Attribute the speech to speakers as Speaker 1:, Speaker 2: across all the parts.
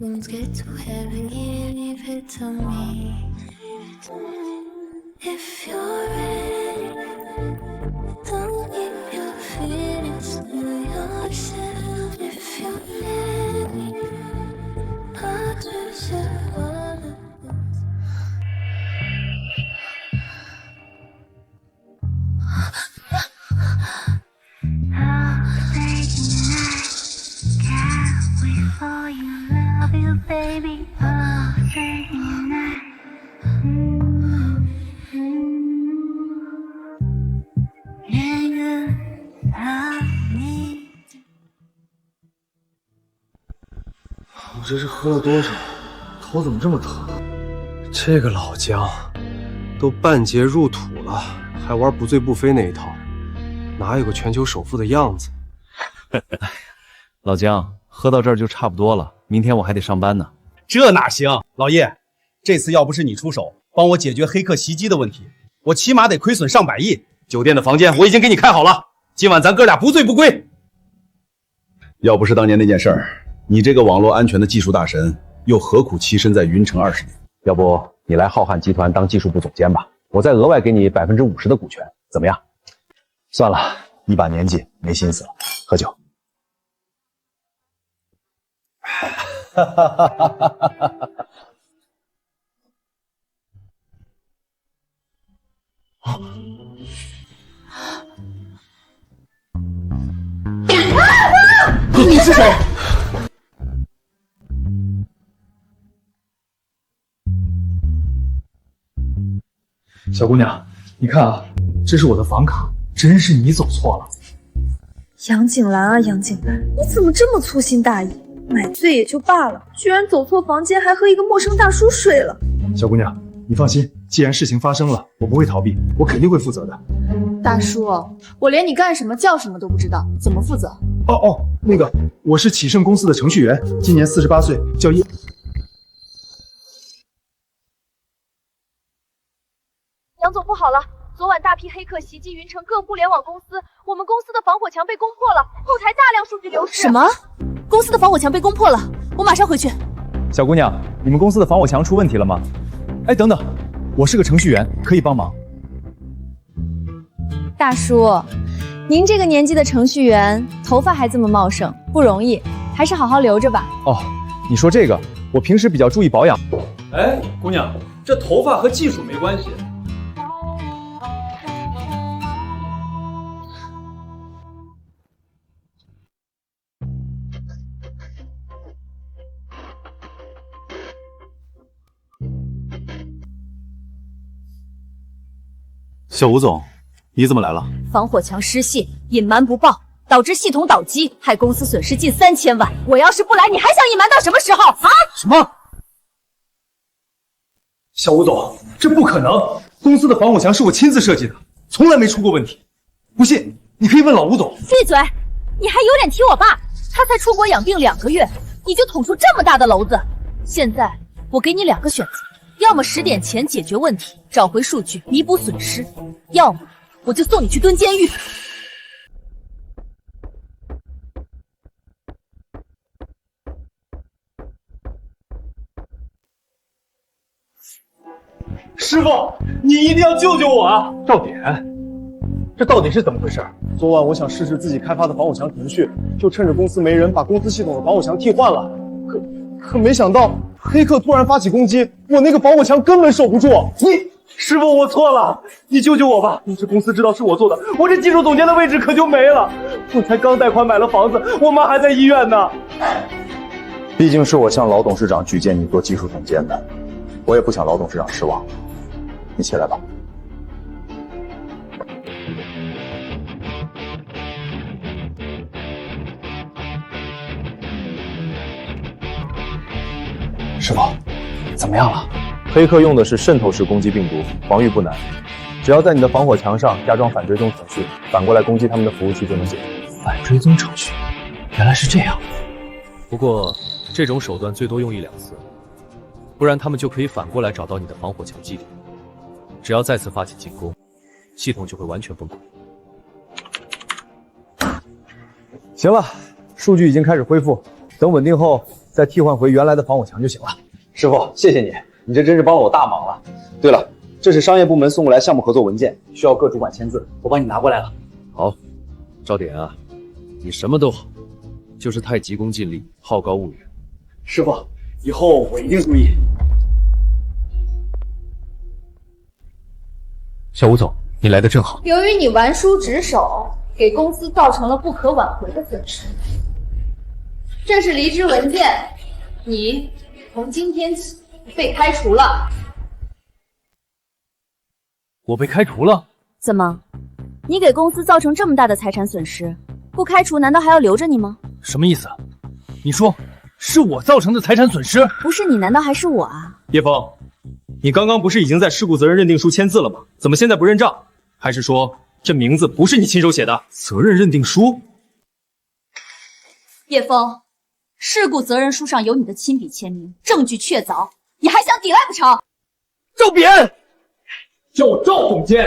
Speaker 1: Won't get too heavy, leave it to me. If you're ready, don't keep your feelings to yourself. If you're ready, I'll just all of this. I'll stay tonight. Can't wait for you, love you, baby. I'll stay tonight. Yeah, you love me.
Speaker 2: 我这是喝了多少？头怎么这么疼？
Speaker 3: 这个老姜都半截入土了，还玩不醉不飞那一套，哪有个全球首富的样子？
Speaker 4: 老姜，喝到这儿就差不多了，明天我还得上班呢。
Speaker 5: 这哪行，老叶，这次要不是你出手帮我解决黑客袭击的问题，我起码得亏损上百亿。酒店的房间我已经给你开好了，今晚咱哥俩不醉不归。
Speaker 6: 要不是当年那件事儿，你这个网络安全的技术大神，又何苦栖身在云城20年？
Speaker 7: 要不你来浩瀚集团当技术部总监吧，我再额外给你50%的股权，怎么样？算了，一把年纪没心思了，喝酒。哈哈哈哈哈哈！
Speaker 2: 你是谁？小姑娘，你看啊，这是我的房卡，真是你走错了。
Speaker 8: 杨景兰啊，杨景兰，你怎么这么粗心大意？买醉也就罢了，居然走错房间，还和一个陌生大叔睡了。
Speaker 2: 小姑娘，你放心，既然事情发生了，我不会逃避，我肯定会负责的。
Speaker 9: 大叔，我连你干什么叫什么都不知道，怎么负责？
Speaker 2: 那个，我是启盛公司的程序员，今年48岁，叫叶。
Speaker 10: 杨总不好了，昨晚大批黑客袭击云城各互联网公司，我们公司的防火墙被攻破了，后台大量数据流失。
Speaker 9: 什么？公司的防火墙被攻破了？我马上回去。
Speaker 7: 小姑娘，你们公司的防火墙出问题了吗？
Speaker 2: 哎，等等，我是个程序员，可以帮忙。
Speaker 9: 大叔，您这个年纪的程序员，头发还这么茂盛，不容易，还是好好留着吧。
Speaker 7: 哦，你说这个，我平时比较注意保养。
Speaker 3: 哎，姑娘，这头发和技术没关系。
Speaker 6: 小吴总，你怎么来了？
Speaker 9: 防火墙失窃，隐瞒不报，导致系统倒机，害公司损失近3000万。我要是不来，你还想隐瞒到什么时候啊？
Speaker 2: 什么？小吴总，这不可能！公司的防火墙是我亲自设计的，从来没出过问题。不信，你可以问老吴总。
Speaker 9: 闭嘴！你还有脸提我爸？他才出国养病2个月，你就捅出这么大的篓子。现在我给你2个选择。要么10点前解决问题，找回数据，弥补损失；要么我就送你去蹲监狱。
Speaker 2: 师傅，你一定要救救我啊！赵典，这到底是怎么回事？
Speaker 11: 昨晚我想试试自己开发的防火墙程序，就趁着公司没人，把公司系统的防火墙替换了。可没想到黑客突然发起攻击，我那个防火墙根本守不住。师傅，我错了，你救救我吧！要是公司知道是我做的，我这技术总监的位置可就没了。我才刚贷款买了房子，我妈还在医院呢。
Speaker 7: 毕竟是我向老董事长举荐你做技术总监的，我也不想老董事长失望。你起来吧。师傅，怎么样了？黑客用的是渗透式攻击病毒，防御不难，只要在你的防火墙上加装反追踪程序，反过来攻击他们的服务器就能解决。
Speaker 2: 反追踪程序，原来是这样。
Speaker 4: 不过这种手段最多用1-2次，不然他们就可以反过来找到你的防火墙基点。只要再次发起进攻，系统就会完全崩溃。
Speaker 7: 行了，数据已经开始恢复，等稳定后，再替换回原来的防火墙就行了。
Speaker 5: 师傅，谢谢你，你这真是帮了我大忙了。对了，这是商业部门送过来项目合作文件，需要各主管签字，我帮你拿过来了。
Speaker 4: 好，赵典啊，你什么都好，就是太急功近利，好高骛远。
Speaker 2: 师傅，以后我一定注意。
Speaker 4: 小吴总，你来的正好。
Speaker 9: 由于你玩书职守，给公司造成了不可挽回的损失。这是离职文件，你从今天起被开除了。
Speaker 4: 我被开除了？
Speaker 9: 怎么？你给公司造成这么大的财产损失，不开除难道还要留着你吗？
Speaker 4: 什么意思？你说是我造成的财产损失？
Speaker 9: 不是你难道还是我啊？
Speaker 5: 叶枫，你刚刚不是已经在事故责任认定书签字了吗？怎么现在不认账？还是说这名字不是你亲手写的？责任认定书？
Speaker 9: 叶枫，事故责任书上有你的亲笔签名，证据确凿，你还想抵赖不成？
Speaker 2: 赵扁，叫我赵总监。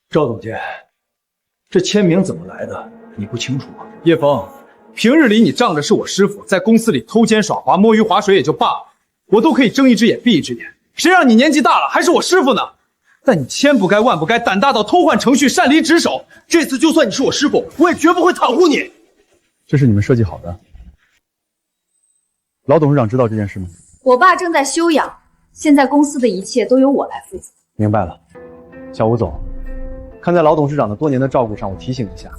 Speaker 2: 赵总监，这签名怎么来的？你不清楚吗？
Speaker 5: 叶枫，平日里你仗着是我师傅，在公司里偷奸耍滑、摸鱼划水也就罢了，我都可以睁一只眼闭一只眼。谁让你年纪大了还是我师傅呢？但你千不该万不该，胆大到偷换程序、擅离职守。这次就算你是我师傅，我也绝不会袒护你。
Speaker 7: 这是你们设计好的。老董事长知道这件事吗？
Speaker 9: 我爸正在休养，现在公司的一切都由我来负责。
Speaker 7: 明白了，小吴总，看在老董事长的多年的照顾上，我提醒一下，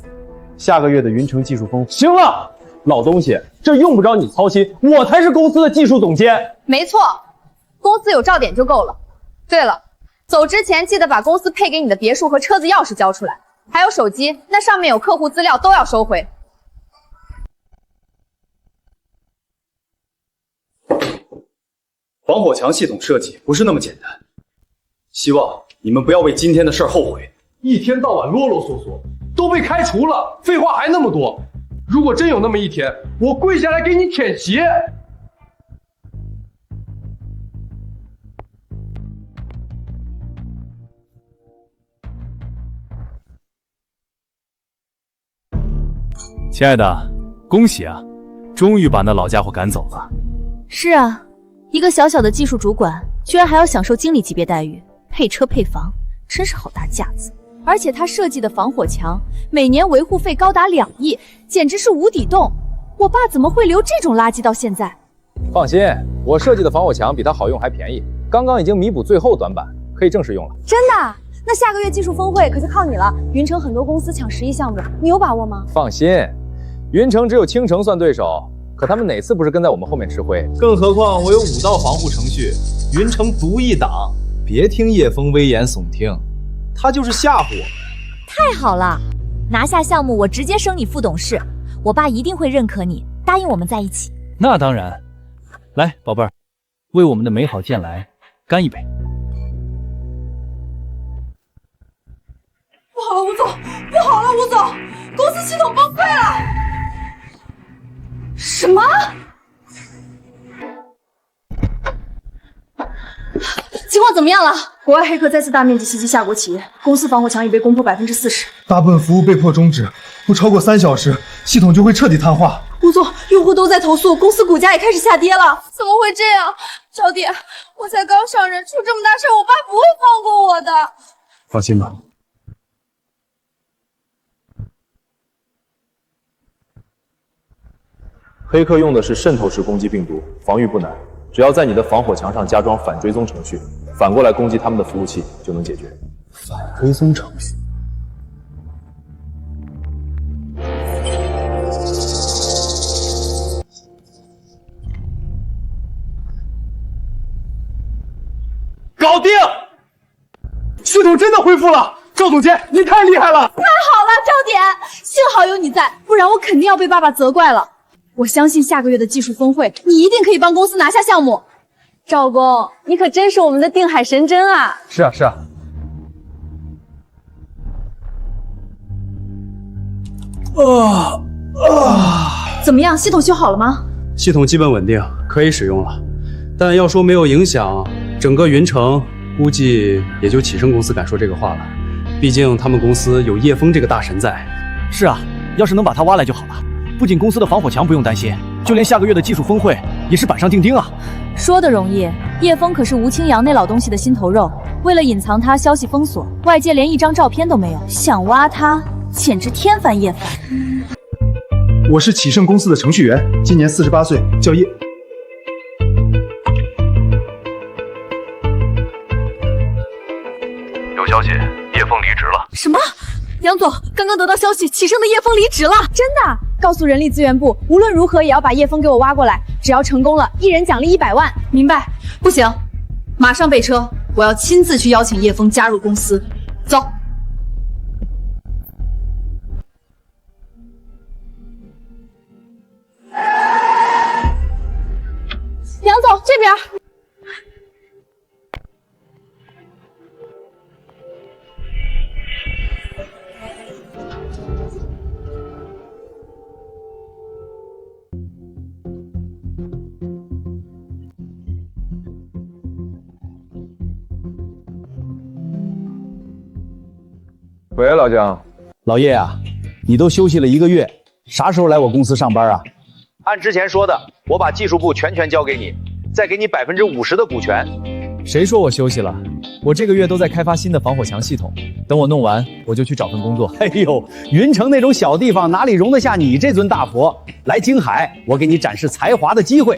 Speaker 7: 下个月的云城技术峰会。
Speaker 5: 行了，老东西，这用不着你操心，我才是公司的技术总监。
Speaker 10: 没错，公司有赵典就够了。对了，走之前记得把公司配给你的别墅和车子钥匙交出来，还有手机，那上面有客户资料都要收回。
Speaker 5: 防火墙系统设计不是那么简单，希望你们不要为今天的事儿后悔。一天到晚啰啰嗦嗦，都被开除了，废话还那么多。如果真有那么一天，我跪下来给你舔鞋。
Speaker 4: 亲爱的，恭喜啊，终于把那老家伙赶走了。
Speaker 9: 是啊，一个小小的技术主管，居然还要享受经理级别待遇，配车配房，真是好大架子。而且他设计的防火墙，每年维护费高达2亿，简直是无底洞。我爸怎么会留这种垃圾到现在？
Speaker 7: 放心，我设计的防火墙比它好用还便宜，刚刚已经弥补最后短板，可以正式用了。
Speaker 8: 真的？那下个月技术峰会可就靠你了。云城很多公司抢10亿项目，你有把握吗？
Speaker 7: 放心，云城只有青城算对手，可他们哪次不是跟在我们后面吃灰？
Speaker 5: 更何况我有5道防护程序，云城独一档。别听叶枫危言耸听，他就是吓唬我。
Speaker 9: 太好了，拿下项目我直接升你副董事，我爸一定会认可你，答应我们在一起。
Speaker 4: 那当然，来，宝贝儿，为我们的美好渐来干一杯。
Speaker 8: 不好了，吴总！不好了，吴总！公司系统崩溃了！什么？情况怎么样了？国外黑客再次大面积袭击夏国企业，公司防火墙已被攻破40%，
Speaker 11: 大部分服务被迫终止，不超过3小时，系统就会彻底瘫痪。
Speaker 8: 吴总，用户都在投诉，公司股价也开始下跌了。怎么会这样？赵典，我才刚上任，出这么大事，我爸不会放过我的。
Speaker 7: 放心吧。黑客用的是渗透式攻击病毒，防御不难，只要在你的防火墙上加装反追踪程序，反过来攻击他们的服务器就能解决。
Speaker 11: 反追踪程序。
Speaker 5: 搞定！系统真的恢复了，赵总监，你太厉害了！
Speaker 8: 太好了，赵典，幸好有你在，不然我肯定要被爸爸责怪了。我相信下个月的技术峰会，你一定可以帮公司拿下项目。赵工，你可真是我们的定海神针啊！
Speaker 5: 是啊，是啊。
Speaker 8: 怎么样，系统修好了吗？
Speaker 12: 系统基本稳定，可以使用了。但要说没有影响，整个云城估计也就启盛公司敢说这个话了。毕竟他们公司有叶枫这个大神在。
Speaker 4: 是啊，
Speaker 13: 要是能把他挖来就好了。不仅公司的防火墙不用担心，就连下个月的技术峰会也是板上钉钉啊。
Speaker 9: 说的容易，叶枫可是吴清扬那老东西的心头肉，为了隐藏他，消息封锁，外界连一张照片都没有，想挖他简直天翻叶翻。
Speaker 11: 我是启盛公司的程序员，今年48岁，叫叶。
Speaker 14: 有消息，叶枫离职了。
Speaker 8: 什么？杨总，刚刚得到消息，启盛的叶枫离职了，真的？告诉人力资源部，无论如何也要把叶枫给我挖过来，只要成功了，一人奖励100万。
Speaker 10: 明白？不行，马上备车，我要亲自去邀请叶枫加入公司。走。
Speaker 8: 杨总，这边。
Speaker 7: 喂，老姜，
Speaker 13: 老叶啊，你都休息了1个月，啥时候来我公司上班啊？
Speaker 14: 按之前说的，我把技术部全权交给你，再给你50%的股权。
Speaker 4: 谁说我休息了？我这个月都在开发新的防火墙系统，等我弄完，我就去找份工作。
Speaker 13: 哎呦，云城那种小地方哪里容得下你这尊大佛？来京海，我给你展示才华的机会。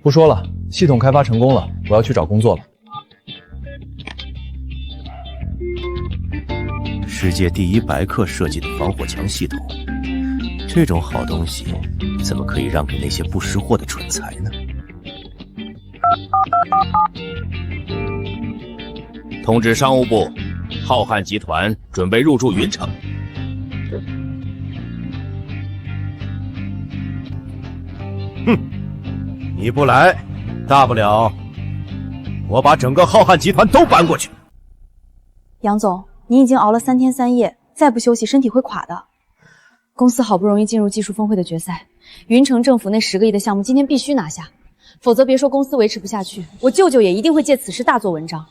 Speaker 4: 不说了，系统开发成功了，我要去找工作了。
Speaker 15: 世界第一白客设计的防火墙系统，这种好东西怎么可以让给那些不识货的蠢材呢？通知商务部，浩瀚集团准备入驻云城。哼，你不来，大不了我把整个浩瀚集团都搬过去。
Speaker 8: 杨总，你已经熬了3天3夜，再不休息身体会垮的。公司好不容易进入技术峰会的决赛，云城政府那10个亿的项目今天必须拿下，否则别说公司维持不下去，我舅舅也一定会借此事大做文章。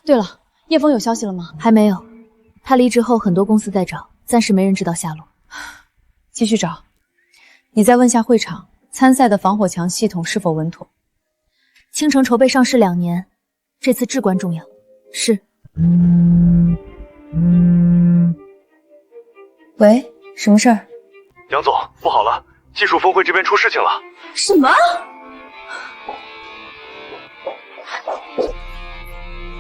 Speaker 8: 对了，叶枫有消息了吗？
Speaker 9: 还没有，他离职后很多公司在找，暂时没人知道下落。
Speaker 8: 继续找，你再问下会场，参赛的防火墙系统是否稳妥？
Speaker 9: 青城筹备上市2年，这次至关重要。是。
Speaker 8: 喂，什么事儿？
Speaker 14: 杨总，不好了，技术峰会这边出事情了。
Speaker 8: 什么？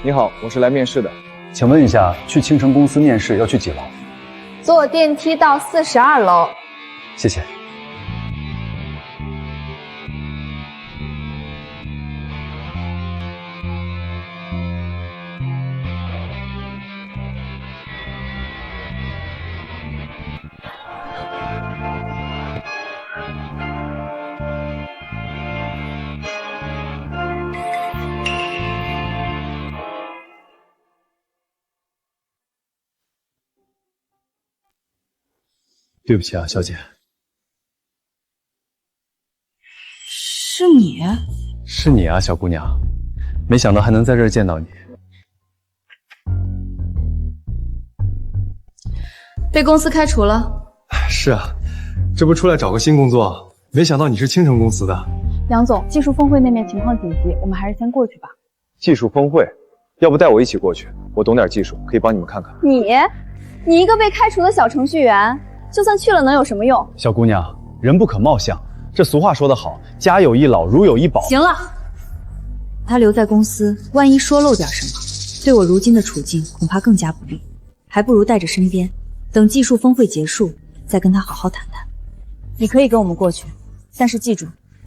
Speaker 7: 你好，我是来面试的。
Speaker 11: 请问一下，去青城公司面试要去几楼？
Speaker 10: 坐电梯到42楼。
Speaker 11: 谢谢。对不起啊，小姐。
Speaker 8: 是你？
Speaker 11: 是你啊，小姑娘，没想到还能在这儿见到你。
Speaker 10: 被公司开除了？
Speaker 3: 是啊，这不出来找个新工作，没想到你是青城公司的。
Speaker 8: 杨总，技术峰会那面情况紧急，我们还是先过去吧。
Speaker 7: 技术峰会，要不带我一起过去？我懂点技术，可以帮你们看看。
Speaker 8: 你一个被开除的小程序员，就算去了能有什么用？
Speaker 11: 小姑娘，人不可貌相，这俗话说得好，家有一老，如有一宝。
Speaker 8: 行了，他留在公司，万一说漏点什么，对我如今的处境恐怕更加不利，还不如带着身边，等技术峰会结束再跟他好好谈谈。你可以跟我们过去，但是记住，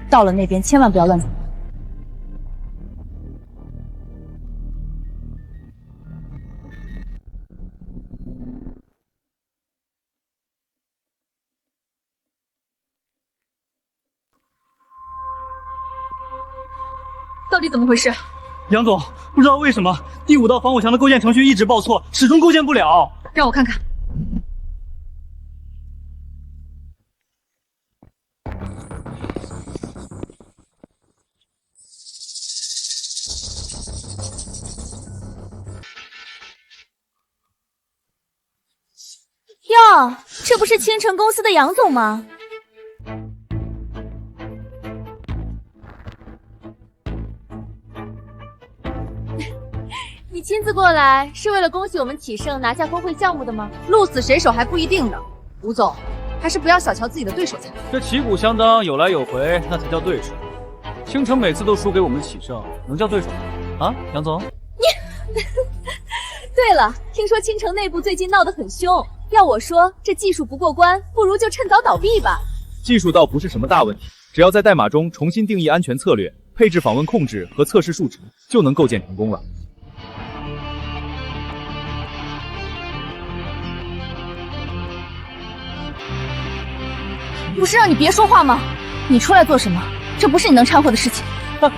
Speaker 8: 到了那边千万不要乱走。
Speaker 10: 到底怎么回事？
Speaker 13: 杨总，不知道为什么第5道防火墙的构建程序一直报错，始终构建不了。
Speaker 10: 让我看看。
Speaker 9: 哟，这不是青城公司的杨总吗？你亲自过来是为了恭喜我们启盛拿下峰会项目的吗？
Speaker 10: 鹿死谁手还不一定呢。吴总，还是不要小瞧自己的对手才好。
Speaker 16: 这旗鼓相当，有来有回，那才叫对手。青城每次都输给我们启盛，能叫对手吗？啊，杨总，
Speaker 9: 你对了，听说青城内部最近闹得很凶，要我说，这技术不过关，不如就趁早倒闭吧。
Speaker 7: 技术倒不是什么大问题，只要在代码中重新定义安全策略，配置访问控制和测试数值，就能构建成功了。
Speaker 9: 不是让你别说话吗？你出来做什么？这不是你能掺和的事情。
Speaker 16: 哼，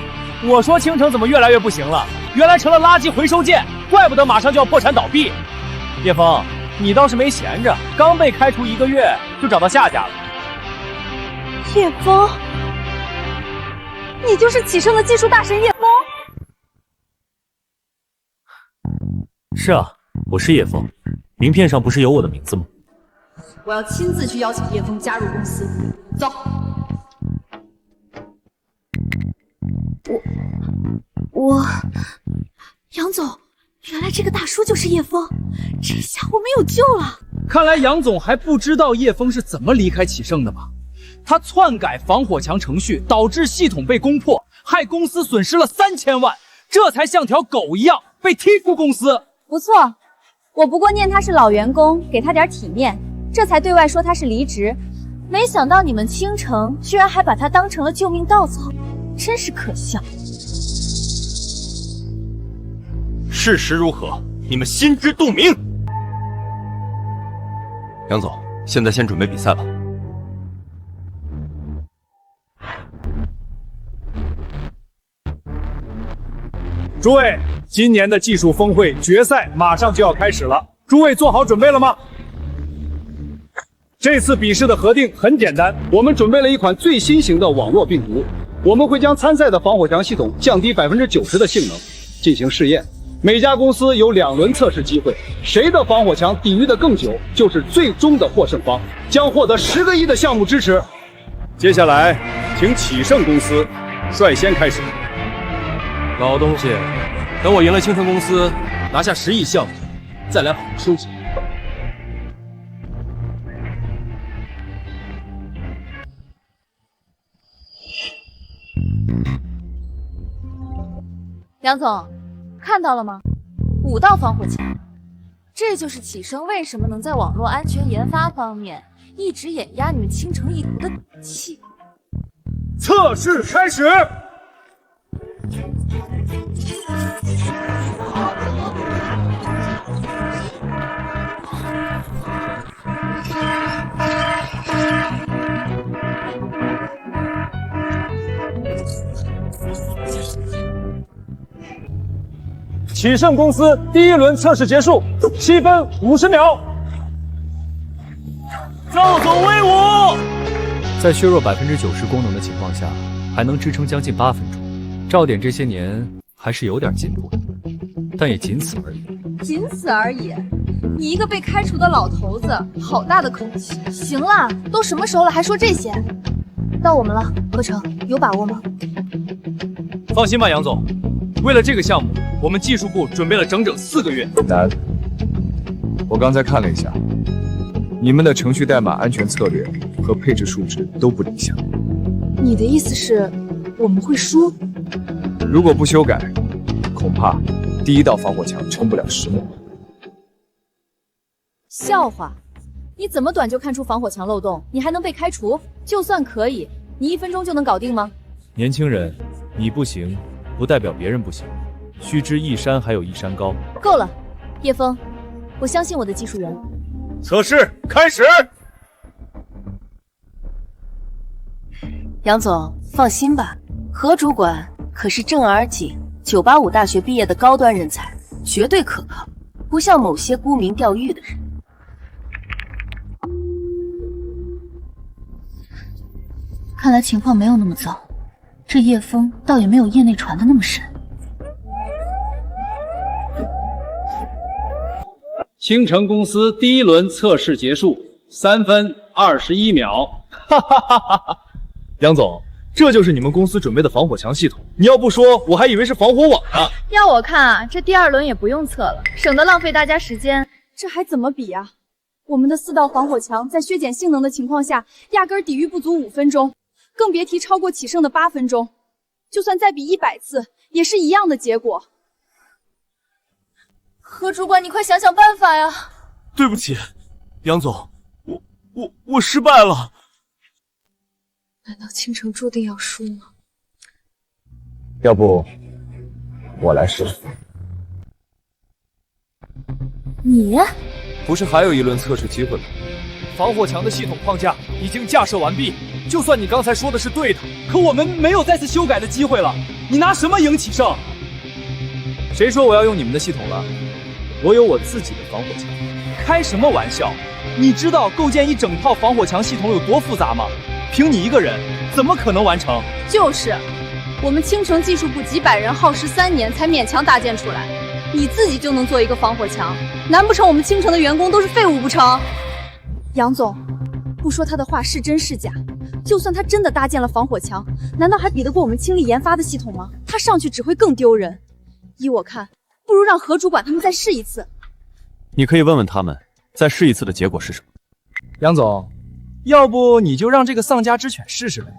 Speaker 16: 我说青城怎么越来越不行了？原来成了垃圾回收件，怪不得马上就要破产倒闭。叶枫，你倒是没闲着，刚被开除1个月就找到下家了。
Speaker 8: 叶枫，你就是启盛的技术大神叶枫？
Speaker 4: 是啊，我是叶枫，名片上不是有我的名字吗？
Speaker 10: 我要亲自去邀请叶枫加入公司。走。
Speaker 9: 杨总，原来这个大叔就是叶枫，这下我们有救了。
Speaker 5: 看来杨总还不知道叶枫是怎么离开启盛的吧？他篡改防火墙程序，导致系统被攻破，害公司损失了3000万，这才像条狗一样被踢出公司。
Speaker 8: 不错，我不过念他是老员工，给他点体面，这才对外说他是离职。
Speaker 9: 没想到你们青城居然还把他当成了救命稻草，真是可笑。
Speaker 15: 事实如何？你们心知肚明。杨总，现在先准备比赛吧。
Speaker 5: 诸位，今年的技术峰会决赛马上就要开始了，诸位做好准备了吗？这次比试的核定很简单，我们准备了一款最新型的网络病毒，我们会将参赛的防火墙系统降低90%的性能，进行试验。每家公司有2轮测试机会，谁的防火墙抵御的更久，就是最终的获胜方，将获得10个亿的项目支持。接下来，请启盛公司率先开始。
Speaker 4: 老东西，等我赢了青城公司，拿下10亿项目，再来好好收拾。
Speaker 9: 杨总，看到了吗？5道防火墙，这就是启盛为什么能在网络安全研发方面一直碾压你们青城一族的底气。
Speaker 5: 测试开始。启盛公司第1轮测试结束，7分50秒。
Speaker 16: 赵总威武！
Speaker 4: 在削弱90%功能的情况下，还能支撑将近8分钟。赵典这些年还是有点进步的，但也仅此而已。
Speaker 10: 仅此而已？你一个被开除的老头子，好大的口气！
Speaker 9: 行了，都什么时候了还说这些？到我们了，何成，有把握吗？
Speaker 16: 放心吧，杨总，为了这个项目，我们技术部准备了整整4个月。
Speaker 7: 难。我刚才看了一下，你们的程序代码安全策略和配置数值都不理想。
Speaker 8: 你的意思是我们会输？
Speaker 7: 如果不修改，恐怕第1道防火墙撑不了10秒。
Speaker 9: 笑话！你怎么短就看出防火墙漏洞，你还能被开除？就算可以，你1分钟就能搞定吗？
Speaker 4: 年轻人，你不行，不代表别人不行。须知一山还有一山高。
Speaker 9: 够了，叶枫，我相信我的技术员。
Speaker 15: 测试开始。
Speaker 17: 杨总，放心吧，何主管可是正儿八经985大学毕业的高端人才，绝对可靠，不像某些沽名钓誉的人。
Speaker 9: 看来情况没有那么糟，这叶枫倒也没有业内传的那么神。
Speaker 5: 青城公司第1轮测试结束3分21秒。
Speaker 4: 哈哈哈哈哈！杨总，这就是你们公司准备的防火墙系统？你要不说，我还以为是防火网呢。
Speaker 10: 要我看啊，这第2轮也不用测了，省得浪费大家时间。
Speaker 8: 这还怎么比啊？我们的4道防火墙在削减性能的情况下，压根抵御不足5分钟，更别提超过起胜的8分钟。就算再比100次，也是一样的结果。
Speaker 9: 何主管，你快想想办法呀！
Speaker 4: 对不起，杨总，我失败了。
Speaker 8: 难道倾城注定要输吗？
Speaker 7: 要不我来试试。
Speaker 9: 你
Speaker 4: 不是还有1轮测试机会吗？防火墙的系统框架已经架设完毕，就算你刚才说的是对的，
Speaker 5: 可我们没有再次修改的机会了。你拿什么赢启胜？
Speaker 4: 谁说我要用你们的系统了？我有我自己的防火墙。
Speaker 5: 开什么玩笑？你知道构建一整套防火墙系统有多复杂吗？凭你一个人，怎么可能完成？
Speaker 8: 就是，我们倾城技术部几百人耗时3年才勉强搭建出来，你自己就能做一个防火墙，难不成我们倾城的员工都是废物不成？杨总，不说他的话是真是假，就算他真的搭建了防火墙，难道还比得过我们倾力研发的系统吗？他上去只会更丢人。依我看，不如让何主管他们再试一次。
Speaker 15: 你可以问问他们，再试一次的结果是什么。
Speaker 5: 杨总，要不你就让这个丧家之犬试试呗，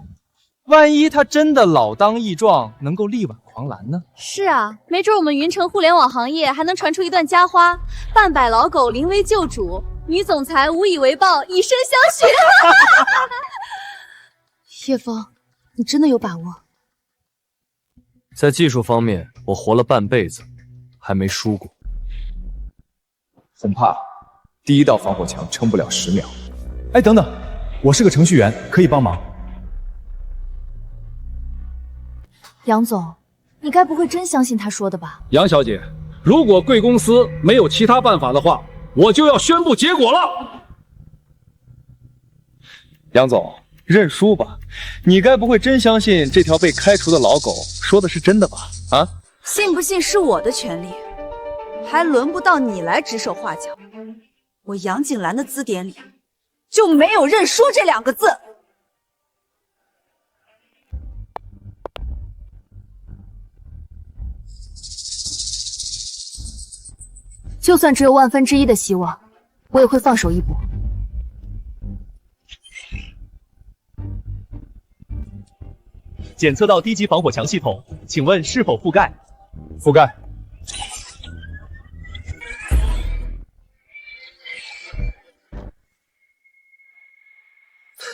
Speaker 5: 万一他真的老当益壮，能够力挽狂澜呢？
Speaker 8: 是啊，没准我们云城互联网行业还能传出一段佳话：半百老狗临危救主，女总裁无以为报，以身相许。
Speaker 17: 叶枫，你真的有把握？
Speaker 4: 在技术方面，我活了半辈子，还没输过。
Speaker 5: 恐怕第1道防火墙撑不了10秒。哎，等等，我是个程序员，可以帮忙。
Speaker 9: 杨总，你该不会真相信他说的吧？
Speaker 16: 杨小姐，如果贵公司没有其他办法的话，我就要宣布结果了。
Speaker 5: 杨总，认输吧，你该不会真相信这条被开除的老狗说的是真的吧？啊？
Speaker 8: 信不信是我的权利，还轮不到你来指手画脚。我杨景兰的字典里就没有认输这2个字。
Speaker 9: 就算只有1/1000的希望，我也会放手一搏。
Speaker 16: 检测到低级防火墙系统，请问是否覆盖？
Speaker 5: 覆盖。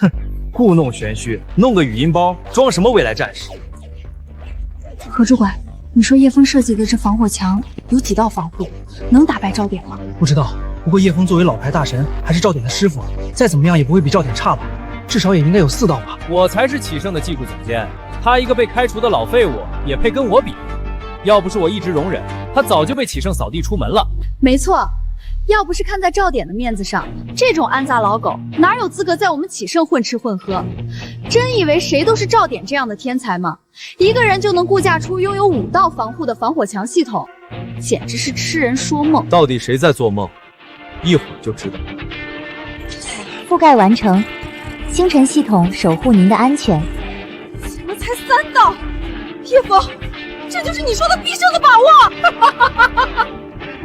Speaker 16: 哼，故弄玄虚，弄个语音包，装什么未来战士？
Speaker 8: 何主管，你说叶枫设计的这防火墙有几道防护，能打败赵典吗？
Speaker 2: 不知道，不过叶枫作为老牌大神，还是赵典的师傅，再怎么样也不会比赵典差吧？至少也应该有4道吧？
Speaker 4: 我才是启胜的技术总监，他一个被开除的老废物，也配跟我比？要不是我一直容忍，他早就被启胜扫地出门了。
Speaker 8: 没错，要不是看在赵典的面子上，这种安杂老狗哪有资格在我们启胜混吃混喝？真以为谁都是赵典这样的天才吗？一个人就能估价出拥有5道防护的防火墙系统，简直是痴人说梦。
Speaker 4: 到底谁在做梦？一会儿就知道。
Speaker 18: 覆盖完成，星辰系统守护您的安全。
Speaker 8: 怎么才3道？叶枫，这就是你说的必胜的把握！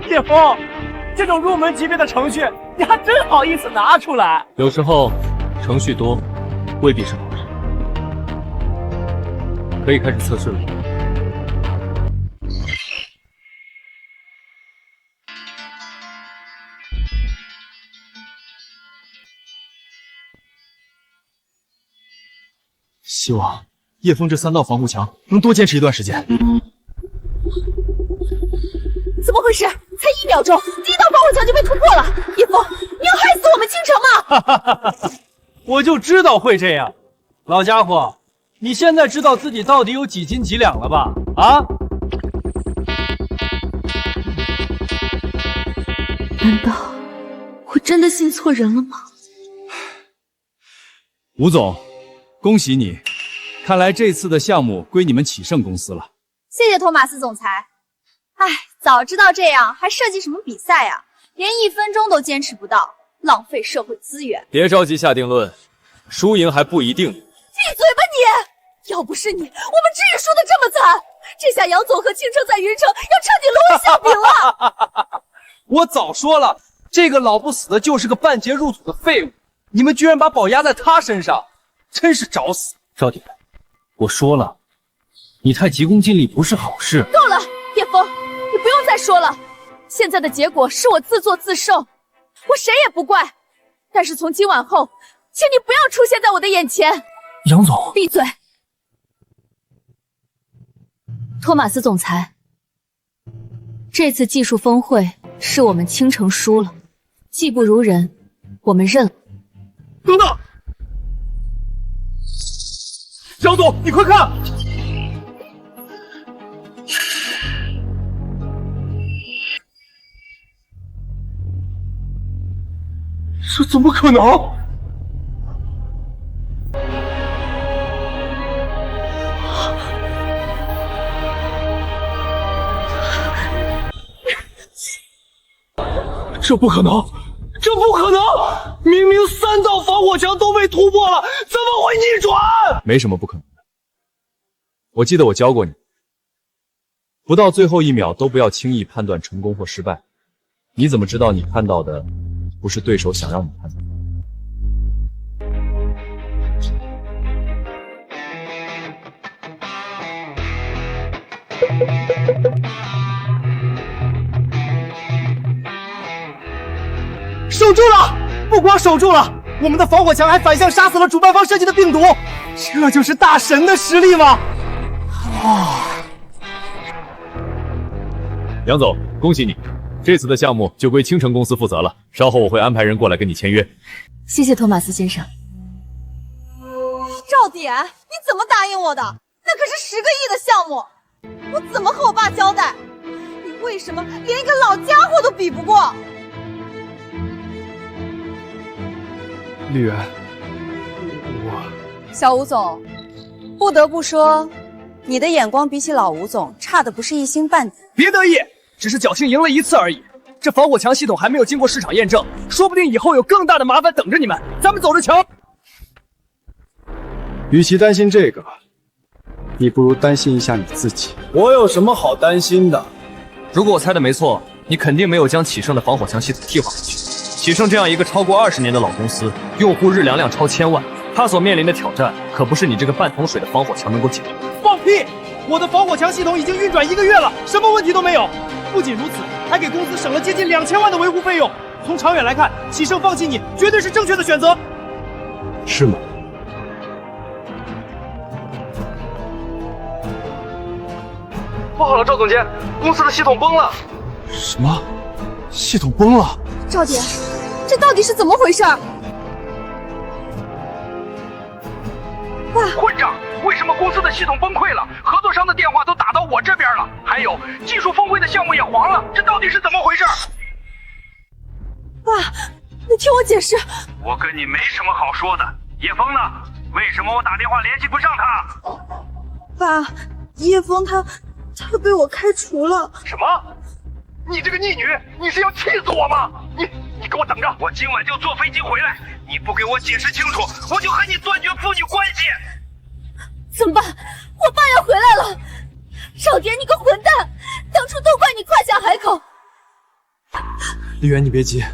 Speaker 16: 叶枫，这种入门级别的程序，你还真好意思拿出来？
Speaker 4: 有时候程序多未必是好事。可以开始测试了。
Speaker 5: 希望叶枫这3道防护墙能多坚持一段时间。
Speaker 9: 怎么回事？才1秒钟，第1道防火墙就被突破了！叶枫，你要害死我们倾城吗？
Speaker 16: 我就知道会这样，老家伙，你现在知道自己到底有几斤几两了吧？啊？
Speaker 9: 难道我真的信错人了吗？
Speaker 5: 吴总，恭喜你，看来这次的项目归你们启胜公司了。
Speaker 8: 谢谢托马斯总裁。哎，早知道这样，还设计什么比赛呀？连1分钟都坚持不到。
Speaker 9: 浪费社会资源。
Speaker 4: 别着急下定论，输赢还不一定。
Speaker 9: 闭嘴吧你！要不是你，我们至于输得这么惨？这下杨总和倾城在云城要彻底沦为笑柄了。
Speaker 5: 我早说了，这个老不死的就是个半截入土的废物，你们居然把宝压在他身上，真是找死！
Speaker 16: 少典，我说了，你太急功近利不是好事。
Speaker 9: 够了，叶枫，你不用再说了。现在的结果是我自作自受，我谁也不怪。但是从今晚后，请你不要出现在我的眼前。
Speaker 16: 杨总，
Speaker 9: 闭嘴！托马斯总裁，这次技术峰会是我们倾城输了，技不如人，我们认了。
Speaker 16: 等等，杨总，你快看！
Speaker 11: 这怎么可能？
Speaker 16: 这不可能，这不可能！明明3道防火墙都被突破了，怎么会逆转？
Speaker 7: 没什么不可能的。我记得我教过你，不到最后1秒都不要轻易判断成功或失败。你怎么知道你看到的不是对手想让你看到的？
Speaker 11: 守住了！不光守住了，我们的防火墙还反向杀死了主办方设计的病毒，这就是大神的实力吗？
Speaker 4: 杨总，恭喜你，这次的项目就归倾城公司负责了。稍后我会安排人过来跟你签约。
Speaker 8: 谢谢托马斯先生。
Speaker 10: 赵典，你怎么答应我的？那可是10个亿的项目，我怎么和我爸交代？你为什么连一个老家伙都比不过？
Speaker 12: 丽媛，
Speaker 10: 小吴总，不得不说，你的眼光比起老吴总差的不是一星半点。
Speaker 5: 别得意，只是侥幸赢了1次而已。这防火墙系统还没有经过市场验证，说不定以后有更大的麻烦等着你们。咱们走着瞧。
Speaker 12: 与其担心这个，你不如担心一下你自己。
Speaker 5: 我有什么好担心的？如果我猜的没错，你肯定没有将启盛的防火墙系统替换过去。启盛这样一个超过20年的老公司，用户日流量超1000万，它所面临的挑战可不是你这个半桶水的防火墙能够解决。
Speaker 11: 放屁！我的防火墙系统已经运转1个月了，什么问题都没有。不仅如此，还给公司省了接近2000万的维护费用。从长远来看，启盛放弃你绝对是正确的选择。
Speaker 12: 是吗？
Speaker 11: 不好了，赵总监，公司的系统崩了。
Speaker 12: 什么？系统崩了？
Speaker 10: 赵典，这到底是怎么回事？
Speaker 14: 爸，混账！为什么公司的系统崩溃了？合作商的电话都打到我这边了，还有技术峰会的项目也黄了，这到底是怎么回事？
Speaker 10: 爸，你听我解释。
Speaker 14: 我跟你没什么好说的。叶枫呢？为什么我打电话联系不上他？
Speaker 10: 爸，叶枫他被我开除了。
Speaker 14: 什么？你这个逆女，你是要气死我吗？你给我等着，我今晚就坐飞机回来。你不给我解释清楚，我就和你断绝父女关系。
Speaker 9: 怎么办？我爸要回来了！少典，你个混蛋！当初都怪你夸下海口。
Speaker 12: 丽媛，你别急，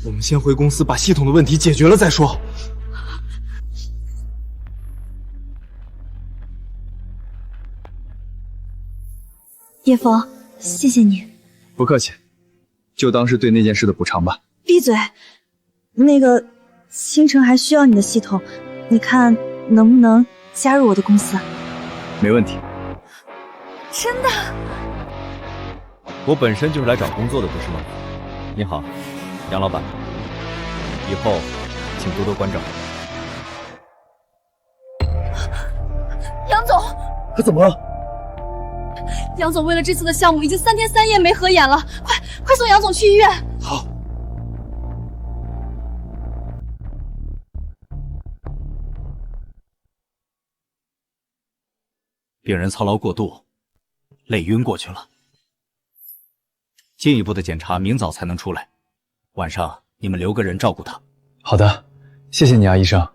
Speaker 12: 我们先回公司把系统的问题解决了再说。
Speaker 8: 叶枫，谢谢你。
Speaker 5: 不客气，就当是对那件事的补偿吧。
Speaker 8: 闭嘴！那个倾城还需要你的系统，你看能不能加入我的公司？
Speaker 5: 没问题。
Speaker 8: 真的？
Speaker 4: 我本身就是来找工作的，不是吗？你好，杨老板，以后请多多关照。
Speaker 9: 杨总，
Speaker 11: 他怎么了？
Speaker 8: 杨总为了这次的项目，已经3天3夜没合眼了，快送杨总去医院。
Speaker 12: 好。
Speaker 13: 病人操劳过度，累晕过去了。进一步的检查明早才能出来，晚上你们留个人照顾他。
Speaker 2: 好的，谢谢你啊，医生。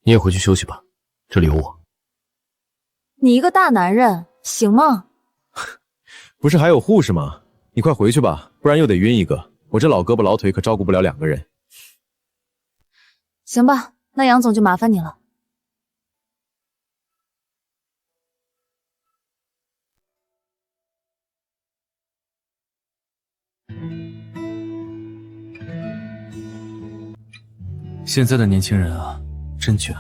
Speaker 4: 你也回去休息吧，这里有我。
Speaker 8: 你一个大男人行吗？
Speaker 7: 不是还有护士吗？你快回去吧，不然又得晕一个。我这老胳膊老腿可照顾不了2个人。
Speaker 8: 行吧，那杨总就麻烦你了。
Speaker 16: 现在的年轻人啊，真卷。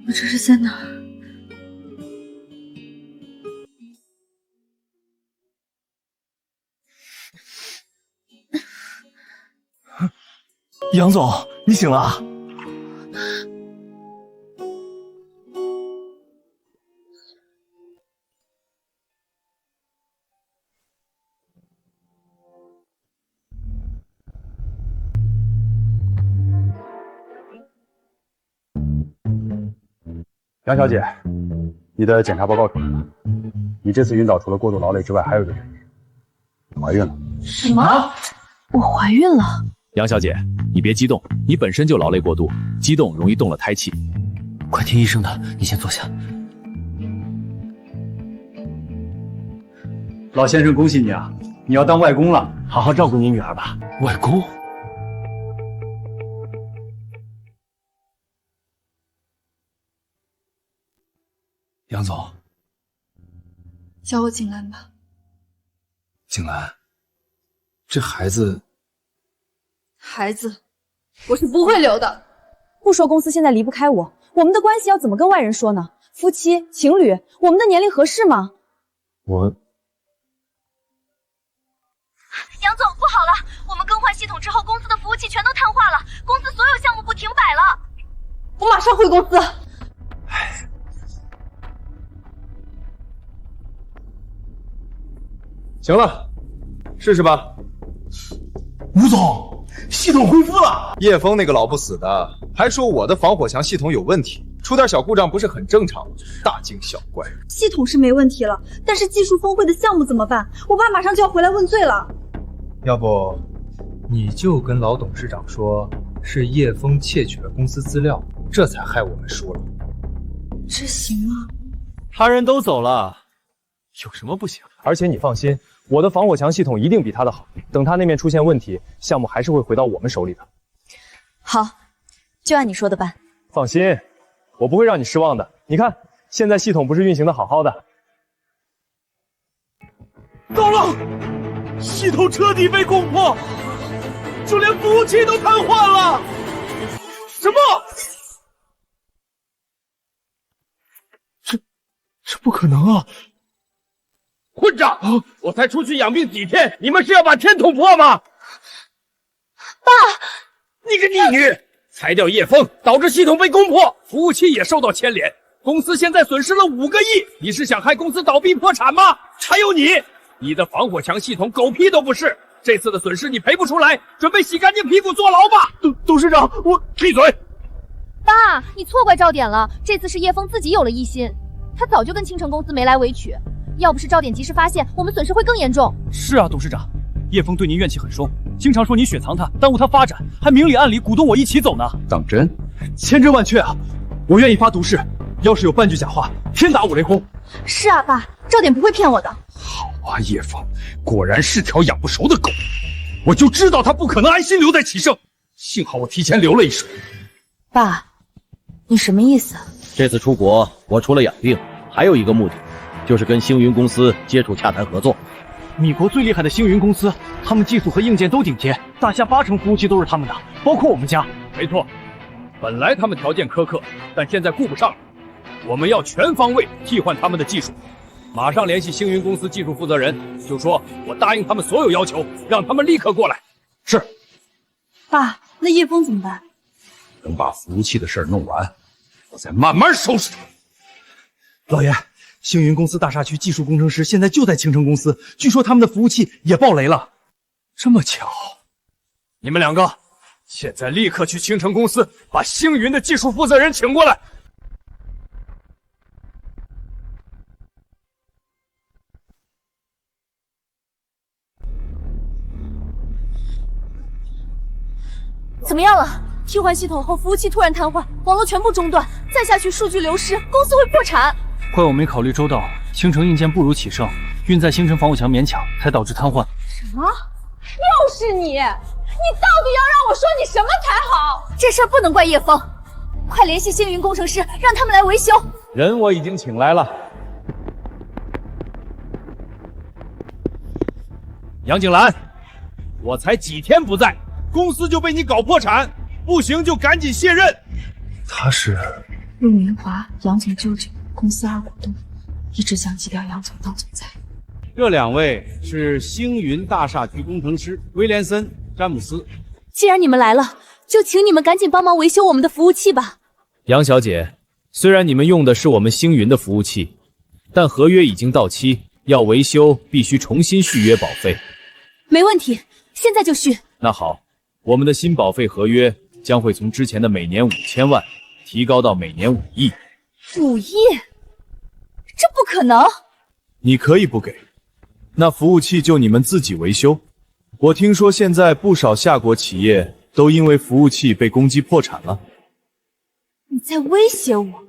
Speaker 8: 我这是在哪儿？
Speaker 16: 杨总，你醒了啊？
Speaker 11: 杨小姐，你的检查报告出来了。你这次晕倒除了过度劳累之外，还有一个原因，你怀孕了。
Speaker 8: 什么？我怀孕了？
Speaker 7: 杨小姐，你别激动，你本身就劳累过度，激动容易动了胎气。
Speaker 13: 快听医生的，你先坐下。
Speaker 2: 老先生，恭喜你啊！你要当外公了，好好照顾你女儿吧。
Speaker 16: 外公？杨总，
Speaker 8: 叫我景兰吧。
Speaker 16: 景兰，这孩子
Speaker 8: 我是不会留的。不说公司现在离不开我，我们的关系要怎么跟外人说呢？夫妻、情侣，我们的年龄合适吗？
Speaker 9: 杨总，不好了！我们更换系统之后，公司的服务器全都瘫痪了，公司所有项目部停摆了。
Speaker 8: 我马上回公司。
Speaker 7: 行了，试试吧。
Speaker 2: 吴总，系统恢复了。
Speaker 7: 叶枫那个老不死的，还说我的防火墙系统有问题，出点小故障不是很正常吗？大惊小怪。
Speaker 8: 系统是没问题了，但是技术峰会的项目怎么办？我爸马上就要回来问罪了。
Speaker 2: 要不，你就跟老董事长说，是叶枫窃取了公司资料，这才害我们输了。
Speaker 8: 这行吗？
Speaker 16: 他人都走了，有什么不行？
Speaker 4: 而且你放心，我的防火墙系统一定比他的好。等他那边出现问题，项目还是会回到我们手里的。
Speaker 8: 好，就按你说的办。
Speaker 4: 放心，我不会让你失望的。你看，现在系统不是运行的好好的。
Speaker 16: 糟了，系统彻底被攻破，就连服务器都瘫痪了。什么？这不可能啊！
Speaker 14: 混账！我才出去养病几天，你们是要把天捅破吗？
Speaker 8: 爸，
Speaker 14: 你个逆女！裁掉叶枫，导致系统被攻破，服务器也受到牵连，公司现在损失了5个亿。你是想害公司倒闭破产吗？还有你的防火墙系统狗屁都不是，这次的损失你赔不出来，准备洗干净屁股坐牢吧！
Speaker 16: 董事长，我
Speaker 14: 闭嘴！
Speaker 9: 爸，你错怪赵典了，这次是叶枫自己有了异心，他早就跟青城公司眉来尾去。要不是赵典及时发现，我们损失会更严重。
Speaker 16: 是啊，董事长，叶枫对您怨气很重，经常说你雪藏他，耽误他发展，还明里暗里鼓动我一起走呢。
Speaker 13: 当真？
Speaker 2: 千真万确啊！我愿意发毒誓，要是有半句假话，天打五雷轰。
Speaker 8: 是啊，爸，赵典不会骗我的。
Speaker 14: 好啊，叶枫，果然是条养不熟的狗，我就知道他不可能安心留在启盛，幸好我提前留了一手。
Speaker 8: 爸，你什么意思？
Speaker 15: 这次出国，我除了养病，还有一个目的。就是跟星云公司接触洽谈合作。
Speaker 16: 米国最厉害的星云公司，他们技术和硬件都顶尖，大夏80%服务器都是他们的，包括我们家。
Speaker 14: 没错，本来他们条件苛刻，但现在顾不上了，我们要全方位替换他们的技术。马上联系星云公司技术负责人，就说我答应他们所有要求，让他们立刻过来。
Speaker 2: 是。
Speaker 8: 爸，那叶枫怎么办？
Speaker 14: 等把服务器的事弄完，我再慢慢收拾他。
Speaker 2: 老爷。星云公司大厦区技术工程师现在就在青城公司，据说他们的服务器也爆雷了。
Speaker 16: 这么巧？你们2个
Speaker 14: 现在立刻去青城公司把星云的技术负责人请过来。
Speaker 9: 怎么样了？替换系统后，服务器突然瘫痪，网络全部中断，再下去数据流失，公司会破产。
Speaker 16: 怪我没考虑周到，星城硬件不如启盛，运载星城防火墙勉强，才导致瘫痪。
Speaker 8: 什么？又是你？你到底要让我说你什么才好？
Speaker 9: 这事儿不能怪叶枫，快联系星云工程师，让他们来维修。
Speaker 14: 人我已经请来了。杨景兰，我才几天不在，公司就被你搞破产，不行就赶紧卸任。
Speaker 3: 他是
Speaker 19: 陆明华，杨总舅舅，公司二股东，一直想挤掉杨总当总裁。
Speaker 13: 这2位是星云大厦局工程师威廉森、詹姆斯。
Speaker 9: 既然你们来了，就请你们赶紧帮忙维修我们的服务器吧。
Speaker 4: 杨小姐，虽然你们用的是我们星云的服务器，但合约已经到期，要维修必须重新续约保费。
Speaker 9: 没问题，现在就续。
Speaker 4: 那好，我们的新保费合约将会从之前的每年5000万提高到每年5亿。
Speaker 9: 5亿？这不可能！
Speaker 7: 你可以不给，那服务器就你们自己维修。我听说现在不少下国企业都因为服务器被攻击破产了。
Speaker 9: 你在威胁我？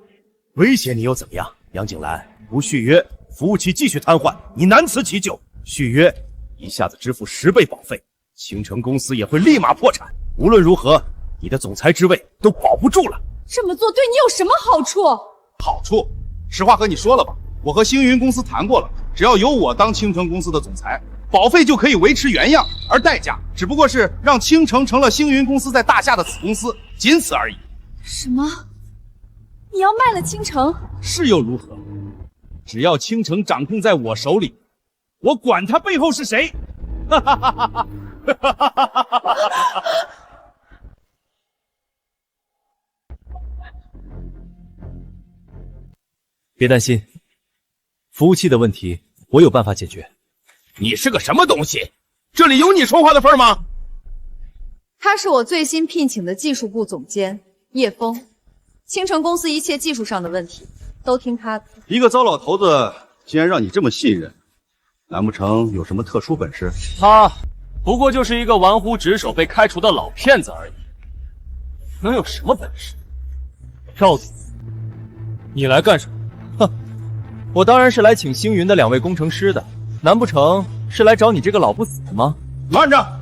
Speaker 15: 威胁你又怎么样？杨景兰，不续约，服务器继续瘫痪，你难辞其咎；续约，一下子支付10倍保费，青城公司也会立马破产。无论如何，你的总裁之位都保不住了。
Speaker 8: 这么做对你有什么好处？
Speaker 6: 好处，实话和你说了吧，我和星云公司谈过了，只要由我当青城公司的总裁，保费就可以维持原样，而代价只不过是让青城成了星云公司在大厦的子公司，仅此而已。
Speaker 8: 什么？你要卖了青城？
Speaker 14: 是又如何？只要青城掌控在我手里，我管他背后是谁。哈哈哈哈哈！
Speaker 4: 别担心，服务器的问题我有办法解决。
Speaker 14: 你是个什么东西？这里有你说话的份吗？
Speaker 10: 他是我最新聘请的技术部总监叶枫，青城公司一切技术上的问题都听他的。
Speaker 6: 一个糟老头子竟然让你这么信任，难不成有什么特殊本事？
Speaker 16: 他不过就是一个玩忽职守被开除的老骗子而已，能有什么本事？
Speaker 4: 赵总，你来干什么？哼，我当然是来请星云的2位工程师的，难不成是来找你这个老不死的吗？
Speaker 6: 慢着！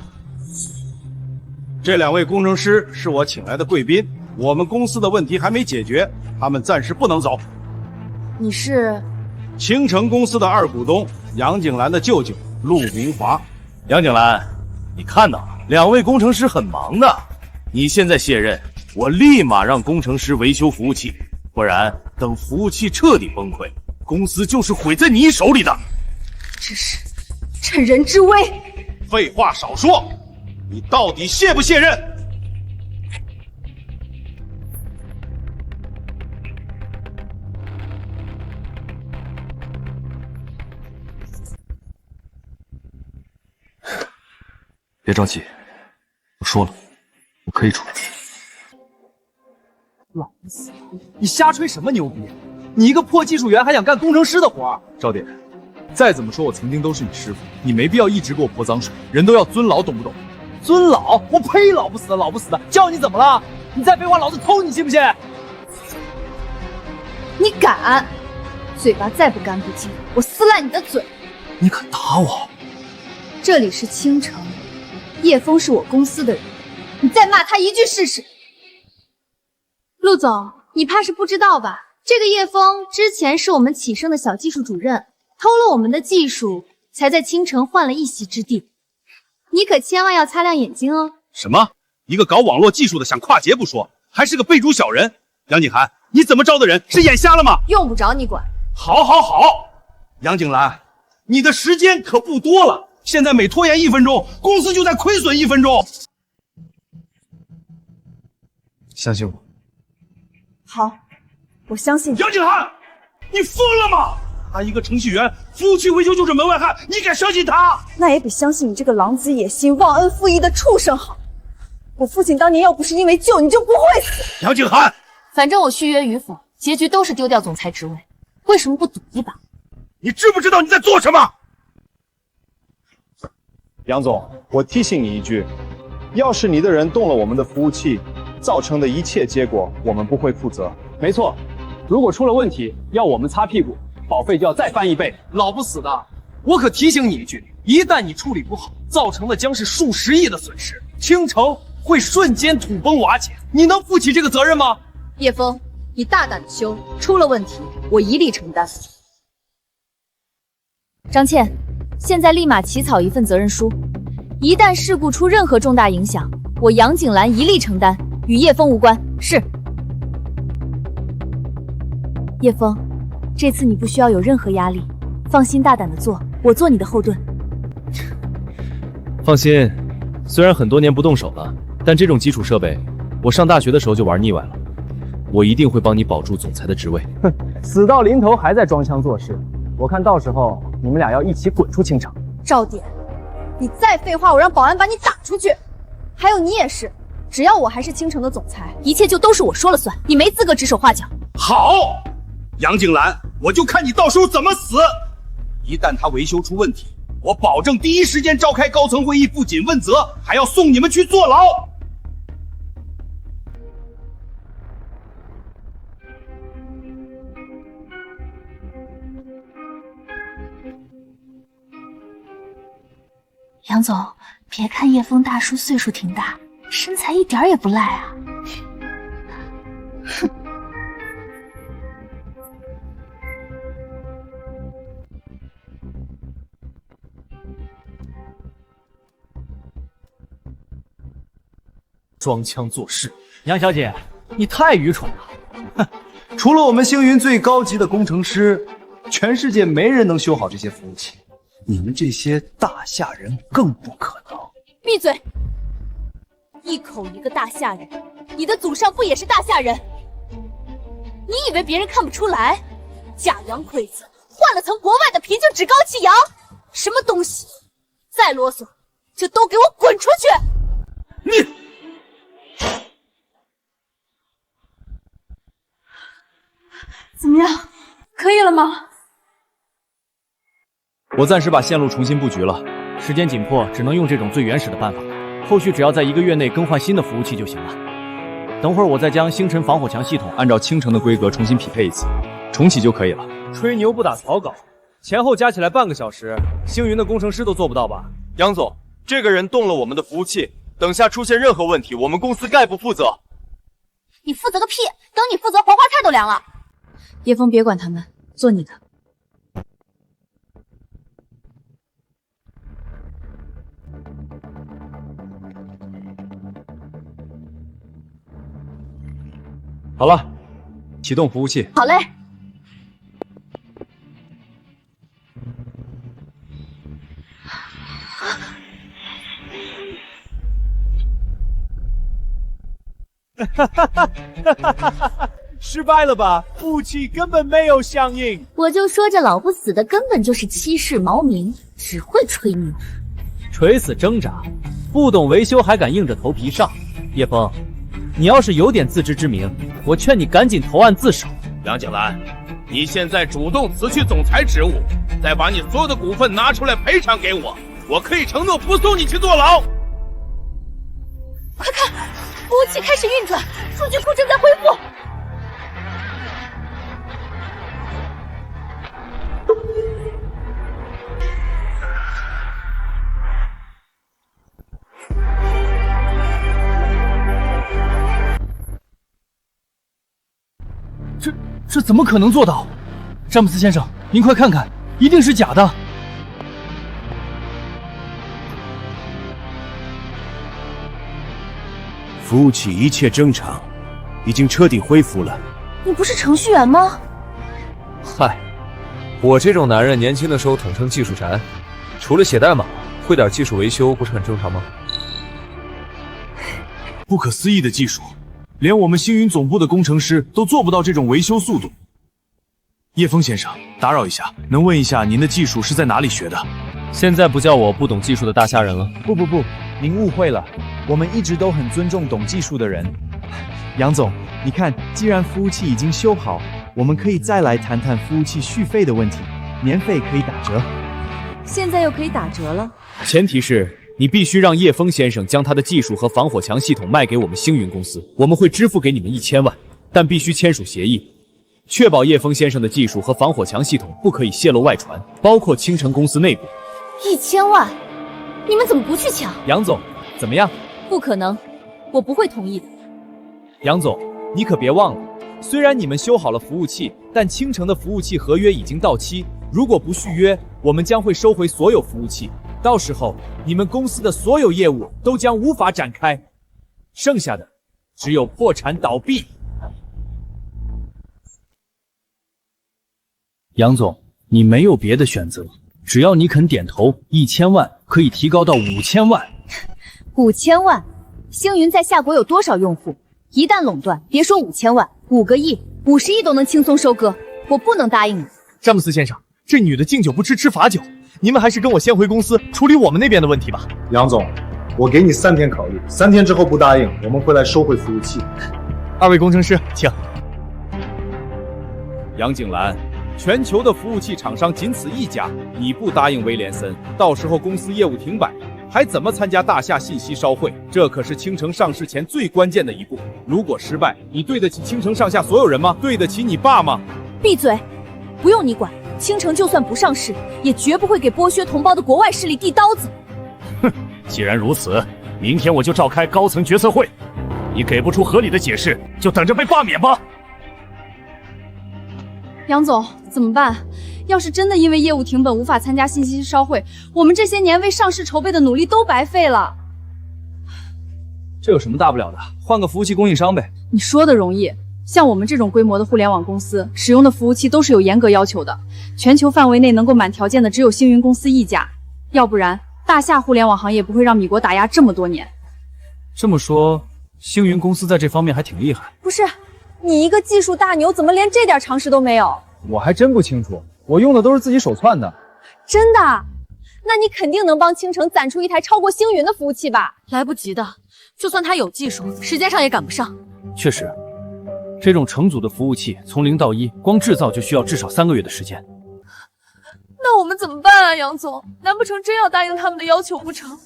Speaker 6: 这2位工程师是我请来的贵宾，我们公司的问题还没解决，他们暂时不能走。
Speaker 10: 你是
Speaker 6: 青城公司的2股东杨景兰的舅舅陆明华。
Speaker 15: 杨景兰，你看到2位工程师很忙的，你现在卸任，我立马让工程师维修服务器，不然等服务器彻底崩溃，公司就是毁在你手里的。
Speaker 8: 这是趁人之危。
Speaker 6: 废话少说，你到底卸不卸任？
Speaker 2: 别着急，我说了，我可以处理。
Speaker 5: 老不死，你瞎吹什么牛逼？你一个破技术员还想干工程师的活？
Speaker 7: 赵典，再怎么说我曾经都是你师傅，你没必要一直给我泼脏水，人都要尊老，懂不懂？
Speaker 5: 尊老？我呸！老不死的，老不死的，叫你怎么了？你再废话，老子偷你信不信？
Speaker 8: 你敢？嘴巴再不干不净，我撕烂你的嘴！
Speaker 5: 你敢打我？
Speaker 8: 这里是青城，叶枫是我公司的人，你再骂他一句试试。陆总，你怕是不知道吧？这个叶枫之前是我们启盛的小技术主任，偷了我们的技术，才在青城换了一席之地。你可千万要擦亮眼睛哦！
Speaker 6: 什么？一个搞网络技术的想跨界不说，还是个被逐小人？杨景涵，你怎么招的人？是眼瞎了吗？
Speaker 10: 用不着你管。
Speaker 6: 好，好，好！杨景兰，你的时间可不多了，现在每拖延1分钟，公司就在亏损1分钟。
Speaker 2: 相信我。
Speaker 19: 好，我相信你。
Speaker 6: 杨景涵，你疯了吗？他一个程序员，服务器维修就是门外汉，你敢相信他？
Speaker 19: 那也比相信你这个狼子野心、忘恩负义的畜生好。
Speaker 8: 我父亲当年要不是因为救你，就不会死。
Speaker 15: 杨景涵，
Speaker 9: 反正我续约与否，结局都是丢掉总裁职位，为什么不赌一把？
Speaker 15: 你知不知道你在做什么？
Speaker 11: 杨总，我提醒你一句，要是你的人动了我们的服务器，造成的一切结果，我们不会负责。
Speaker 5: 没错，如果出了问题，要我们擦屁股，保费就要再翻1倍。老不死的，我可提醒你一句，一旦你处理不好，造成的将是数十亿的损失，倾城会瞬间土崩瓦解，你能负起这个责任吗？
Speaker 9: 叶枫，你大胆的修，出了问题，我一力承担。张倩，现在立马起草一份责任书，一旦事故出任何重大影响，我杨景兰一力承担，与叶枫无关。是。叶枫，这次你不需要有任何压力，放心大胆的做，我做你的后盾。
Speaker 4: 放心，虽然很多年不动手了，但这种基础设备，我上大学的时候就玩腻歪了。我一定会帮你保住总裁的职位。
Speaker 16: 哼，死到临头还在装腔作势，我看到时候你们俩要一起滚出倾城。
Speaker 8: 赵典，你再废话，我让保安把你打出去。还有你也是，只要我还是倾城的总裁，
Speaker 9: 一切就都是我说了算，你没资格指手画脚。
Speaker 6: 好，杨景兰，我就看你到时候怎么死！一旦他维修出问题，我保证第一时间召开高层会议，不仅问责，还要送你们去坐牢。
Speaker 19: 杨总，别看叶枫大叔岁数挺大，身材一点也不赖啊。哼。
Speaker 16: 装腔作势，杨小姐，你太愚蠢了。
Speaker 2: 哼，除了我们星云最高级的工程师，全世界没人能修好这些服务器。你们这些大下人更不可能。
Speaker 9: 闭嘴！一口一个大下人，你的祖上不也是大下人？你以为别人看不出来？假洋鬼子换了层国外的皮就趾高气扬，什么东西？再啰嗦就都给我滚出去！
Speaker 6: 你。
Speaker 19: 怎么样，可以了吗？
Speaker 16: 我暂时把线路重新布局了，时间紧迫，只能用这种最原始的办法。后续只要在1个月内更换新的服务器就行了。等会儿我再将星辰防火墙系统
Speaker 7: 按照倾城的规格重新匹配一次，重启就可以了。
Speaker 16: 吹牛不打草稿，前后加起来半个小时，星云的工程师都做不到吧？
Speaker 3: 杨总，这个人动了我们的服务器，等下出现任何问题，我们公司概不负责。
Speaker 9: 你负责个屁！等你负责，黄花菜都凉了。
Speaker 8: 叶枫，别管他们，做你的。
Speaker 7: 好了，启动服务器。
Speaker 9: 好嘞。
Speaker 16: 失败了吧？服务器根本没有响应。
Speaker 9: 我就说这老不死的根本就是欺世冒名，只会吹牛。
Speaker 16: 垂死挣扎，不懂维修还敢硬着头皮上。叶枫，你要是有点自知之明，我劝你赶紧投案自首。
Speaker 14: 杨景兰，你现在主动辞去总裁职务，再把你所有的股份拿出来赔偿给我，我可以承诺不送你去坐牢。
Speaker 9: 快看，服务器开始运转，数据库正在恢复。
Speaker 16: 这怎么可能做到？詹姆斯先生，您快看看，一定是假的。
Speaker 15: 服务器一切正常，已经彻底恢复了。
Speaker 9: 你不是程序员吗？
Speaker 4: 嗨，我这种男人年轻的时候统称技术宅，除了写代码，会点技术维修不是很正常吗？
Speaker 6: 不可思议的技术，连我们星云总部的工程师都做不到这种维修速度。叶枫先生，打扰一下，能问一下您的技术是在哪里学的？
Speaker 4: 现在不叫我不懂技术的大虾人了。
Speaker 16: 不，您误会了，
Speaker 20: 我们一直都很尊重懂技术的人。杨总，你看，既然服务器已经修好，我们可以再来谈谈服务器续费的问题，年费可以打折。
Speaker 8: 现在又可以打折了？
Speaker 4: 前提是你必须让叶枫先生将他的技术和防火墙系统卖给我们星云公司，我们会支付给你们1000万，但必须签署协议，确保叶枫先生的技术和防火墙系统不可以泄露外传，包括青城公司内部。
Speaker 9: 1000万，你们怎么不去抢？
Speaker 4: 杨总，怎么样？
Speaker 9: 不可能，我不会同意的。
Speaker 20: 杨总，你可别忘了，虽然你们修好了服务器，但青城的服务器合约已经到期，如果不续约，我们将会收回所有服务器，到时候你们公司的所有业务都将无法展开，剩下的只有破产倒闭。
Speaker 16: 杨总，你没有别的选择，只要你肯点头，1000万可以提高到5000万。
Speaker 9: 5000万，星云在夏国有多少用户？一旦垄断，别说5000万，5个亿、50亿都能轻松收割。我不能答应你。
Speaker 16: 詹姆斯先生，这女的敬酒不吃吃罚酒，你们还是跟我先回公司处理我们那边的问题吧。
Speaker 11: 杨总，我给你3天考虑，3天之后不答应，我们会来收回服务器。
Speaker 16: 2位工程师，请。
Speaker 7: 杨景兰，全球的服务器厂商仅此一家，你不答应威廉森，到时候公司业务停摆，还怎么参加大夏信息烧会？这可是青城上市前最关键的一步，如果失败，你对得起青城上下所有人吗？对得起你爸吗？
Speaker 9: 闭嘴，不用你管。青城就算不上市，也绝不会给剥削同胞的国外势力递刀子。
Speaker 15: 哼，既然如此，明天我就召开高层决策会，你给不出合理的解释，就等着被罢免吧。
Speaker 8: 杨总，怎么办？要是真的因为业务停本无法参加信息烧会，我们这些年为上市筹备的努力都白费了。
Speaker 20: 这有什么大不了的？换个服务器供应商呗。
Speaker 8: 你说的容易，像我们这种规模的互联网公司，使用的服务器都是有严格要求的，全球范围内能够满条件的只有星云公司一家，要不然大夏互联网行业不会让米国打压这么多年。
Speaker 16: 这么说，星云公司在这方面还挺厉害。
Speaker 8: 不是，你一个技术大牛，怎么连这点常识都没有？
Speaker 20: 我还真不清楚，我用的都是自己手窜的。
Speaker 8: 真的？那你肯定能帮青城攒出一台超过星云的服务器吧？
Speaker 9: 来不及的，就算他有技术，时间上也赶不上。
Speaker 16: 确实，这种成组的服务器从0到1，光制造就需要至少3个月的时间。
Speaker 19: 那我们怎么办啊，杨总？难不成真要答应他们的要求不成？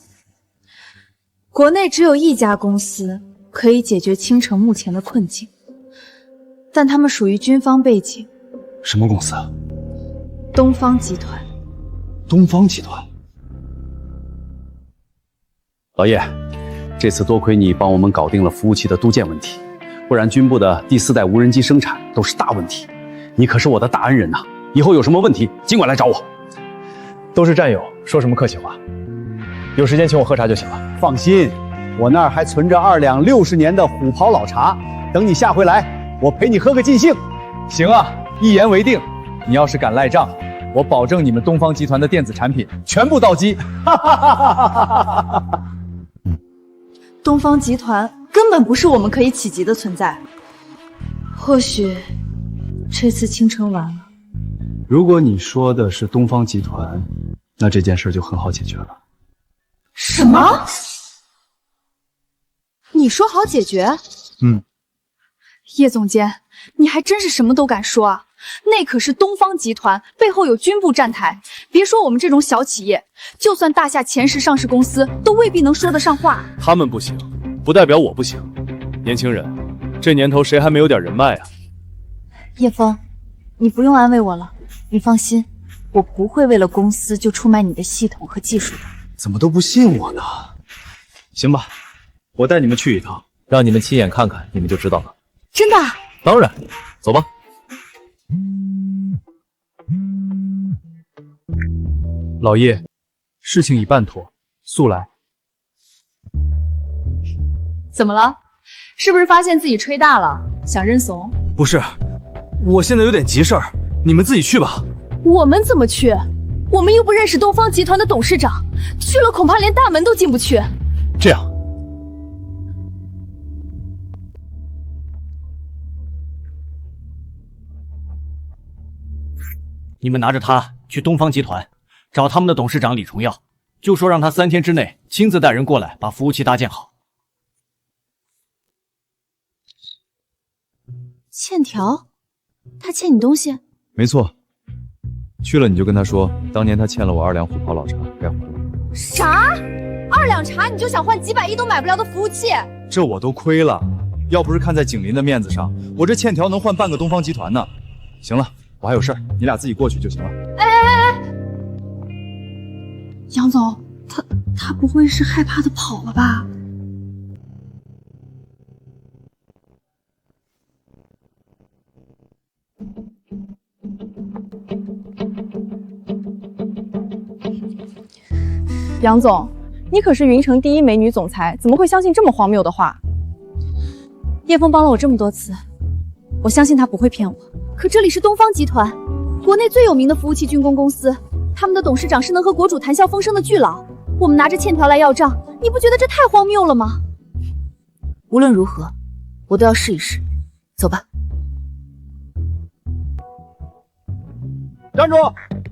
Speaker 8: 国内只有一家公司可以解决青城目前的困境，但他们属于军方背景。
Speaker 12: 什么公司啊？
Speaker 8: 东方集团。
Speaker 12: 东方集团。老叶，这次多亏你帮我们搞定了服务器的督建问题，不然军部的第4代无人机生产都是大问题。你可是我的大恩人呐，以后有什么问题尽管来找我。
Speaker 20: 都是战友，说什么客气话？有时间请我喝茶就行了。
Speaker 13: 放心，我那儿还存着2两60年的虎跑老茶，等你下回来，我陪你喝个尽兴。
Speaker 20: 行啊，一言为定。你要是敢赖账，我保证你们东方集团的电子产品全部到机。
Speaker 8: 东方集团根本不是我们可以企及的存在。或许这次青城完了。
Speaker 12: 如果你说的是东方集团，那这件事就很好解决了。
Speaker 8: 什么？你说好解决？叶总监，你还真是什么都敢说啊！那可是东方集团，背后有军部站台。别说我们这种小企业，就算大夏前10上市公司，都未必能说得上话。
Speaker 4: 他们不行，不代表我不行。年轻人，这年头谁还没有点人脉啊？
Speaker 18: 叶枫，你不用安慰我了，你放心，我不会为了公司就出卖你的系统和技术的。
Speaker 12: 怎么都不信我呢？
Speaker 20: 行吧，我带你们去一趟，
Speaker 4: 让你们亲眼看看，你们就知道了。
Speaker 8: 真的？
Speaker 4: 当然，走吧。
Speaker 16: 老叶，事情已办妥，速来。
Speaker 8: 怎么了？是不是发现自己吹大了，想认怂？
Speaker 16: 不是，我现在有点急事儿，你们自己去吧。
Speaker 9: 我们怎么去？我们又不认识东方集团的董事长，去了恐怕连大门都进不去。
Speaker 16: 这样，你们拿着它去东方集团，找他们的董事长李重耀，就说让他3天之内亲自带人过来把服务器搭建好。
Speaker 18: 欠条？他欠你东西？
Speaker 7: 没错，去了你就跟他说，当年他欠了我2两虎跑老茶，该还了。
Speaker 8: 啥？2两茶你就想换几百亿都买不了的服务器？
Speaker 7: 这我都亏了，要不是看在景林的面子上，我这欠条能换半个东方集团呢。行了，我还有事儿，你俩自己过去就行了。
Speaker 19: 杨总，他不会是害怕的跑了吧？
Speaker 10: 杨总，你可是云城第1美女总裁，怎么会相信这么荒谬的话？
Speaker 8: 叶枫帮了我这么多次，我相信他不会骗我。可这里是东方集团，国内最有名的服务器军工公司，他们的董事长是能和国主谈笑风生的巨佬。我们拿着欠条来要账，你不觉得这太荒谬了吗？
Speaker 17: 无论如何，我都要试一试。走吧。
Speaker 20: 站住！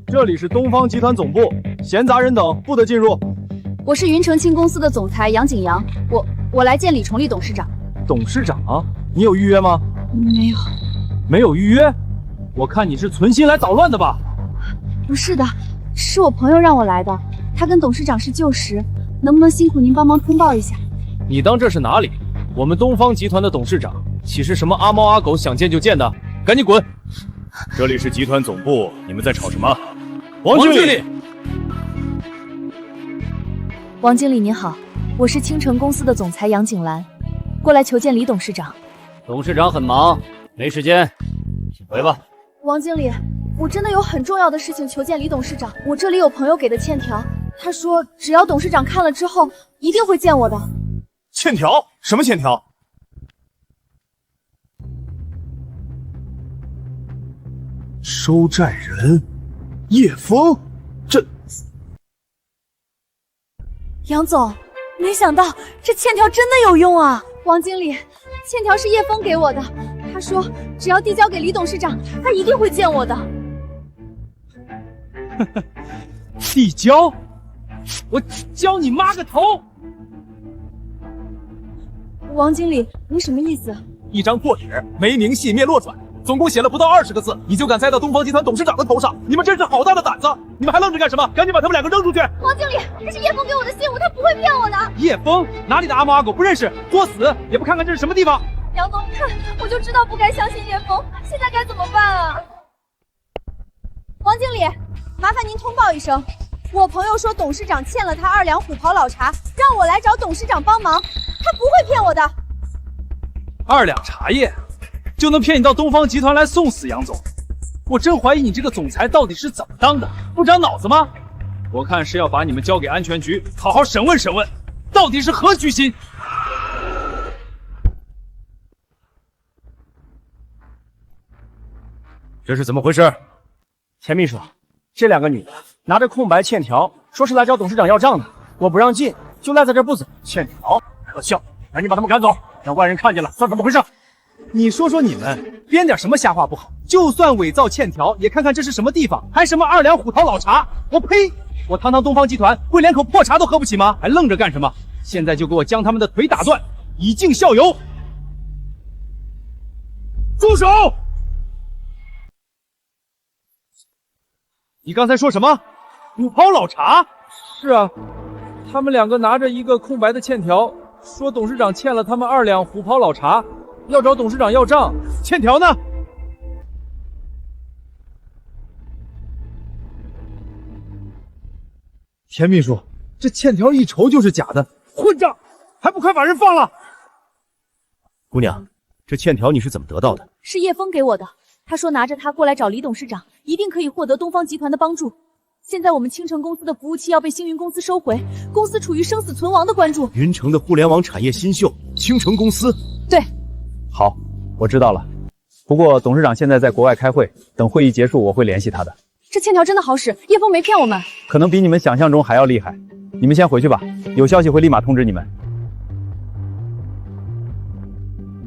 Speaker 20: 这里是东方集团总部，闲杂人等不得进入。
Speaker 8: 我是云城轻公司的总裁杨景阳，我来见李崇利董事长。
Speaker 20: 董事长，你有预约吗？
Speaker 19: 没有。
Speaker 20: 没有预约？我看你是存心来捣乱的吧？
Speaker 8: 不是的，是我朋友让我来的，他跟董事长是旧识，能不能辛苦您帮忙通报一下？
Speaker 16: 你当这是哪里？我们东方集团的董事长岂是什么阿猫阿狗想见就见的？赶紧滚！
Speaker 15: 这里是集团总部，你们在吵什么？
Speaker 16: 王经理，
Speaker 17: 王经理您好，我是青城公司的总裁杨景兰，过来求见李董事长。
Speaker 16: 董事长很忙，没时间，请回吧。
Speaker 8: 王经理，我真的有很重要的事情求见李董事长。我这里有朋友给的欠条，他说只要董事长看了之后，一定会见我的。
Speaker 15: 欠条？什么欠条？收债人叶枫，这……
Speaker 8: 杨总，没想到这欠条真的有用啊！王经理，欠条是叶枫给我的，他说只要递交给李董事长，他一定会见我的。
Speaker 16: 递交？我教你妈个头！
Speaker 8: 王经理，您什么意思？
Speaker 16: 一张破纸，没明细灭落转，总共写了不到20个字，你就敢栽到东方集团董事长的头上？你们真是好大的胆子！你们还愣着干什么？赶紧把他们2个扔出去！
Speaker 8: 王经理，这是叶枫给我的信物，他不会骗我的。
Speaker 16: 叶枫？哪里的阿猫阿狗不认识？作死！也不看看这是什么地方？
Speaker 8: 杨总，看，我就知道不该相信叶枫，现在该怎么办啊？王经理，麻烦您通报一声，我朋友说董事长欠了他2两虎跑老茶，让我来找董事长帮忙，他不会骗我的。
Speaker 16: 2两茶叶就能骗你到东方集团来送死杨总？我真怀疑你这个总裁到底是怎么当的，不长脑子吗？我看是要把你们交给安全局，好好审问审问，到底是何居心？
Speaker 15: 这是怎么回事？
Speaker 16: 钱秘书，这2个女的拿着空白欠条，说是来找董事长要账的，我不让进，就赖在这儿不走。欠条，可笑！赶紧把他们赶走，让外人看见了算怎么回事？你说说你们编点什么瞎话不好？就算伪造欠条，也看看这是什么地方，还什么2两虎桃老茶？我呸！我堂堂东方集团会连口破茶都喝不起吗？还愣着干什么？现在就给我将他们的腿打断，以儆效尤！住手！你刚才说什么？虎跑老茶？是啊，他们2个拿着一个空白的欠条，说董事长欠了他们2两虎跑老茶，要找董事长要账。欠条呢？田秘书，这欠条一瞅就是假的，混账！还不快把人放了！
Speaker 15: 姑娘，这欠条你是怎么得到的？
Speaker 8: 是叶枫给我的，他说拿着它过来找李董事长，一定可以获得东方集团的帮助。现在我们青城公司的服务器要被星云公司收回，公司处于生死存亡的关注。
Speaker 15: 云城的互联网产业新秀，青城公司。
Speaker 8: 对，
Speaker 13: 好，我知道了。不过董事长现在在国外开会，等会议结束我会联系他的。
Speaker 8: 这欠条真的好使，叶枫没骗我们，
Speaker 13: 可能比你们想象中还要厉害。你们先回去吧，有消息会立马通知你们。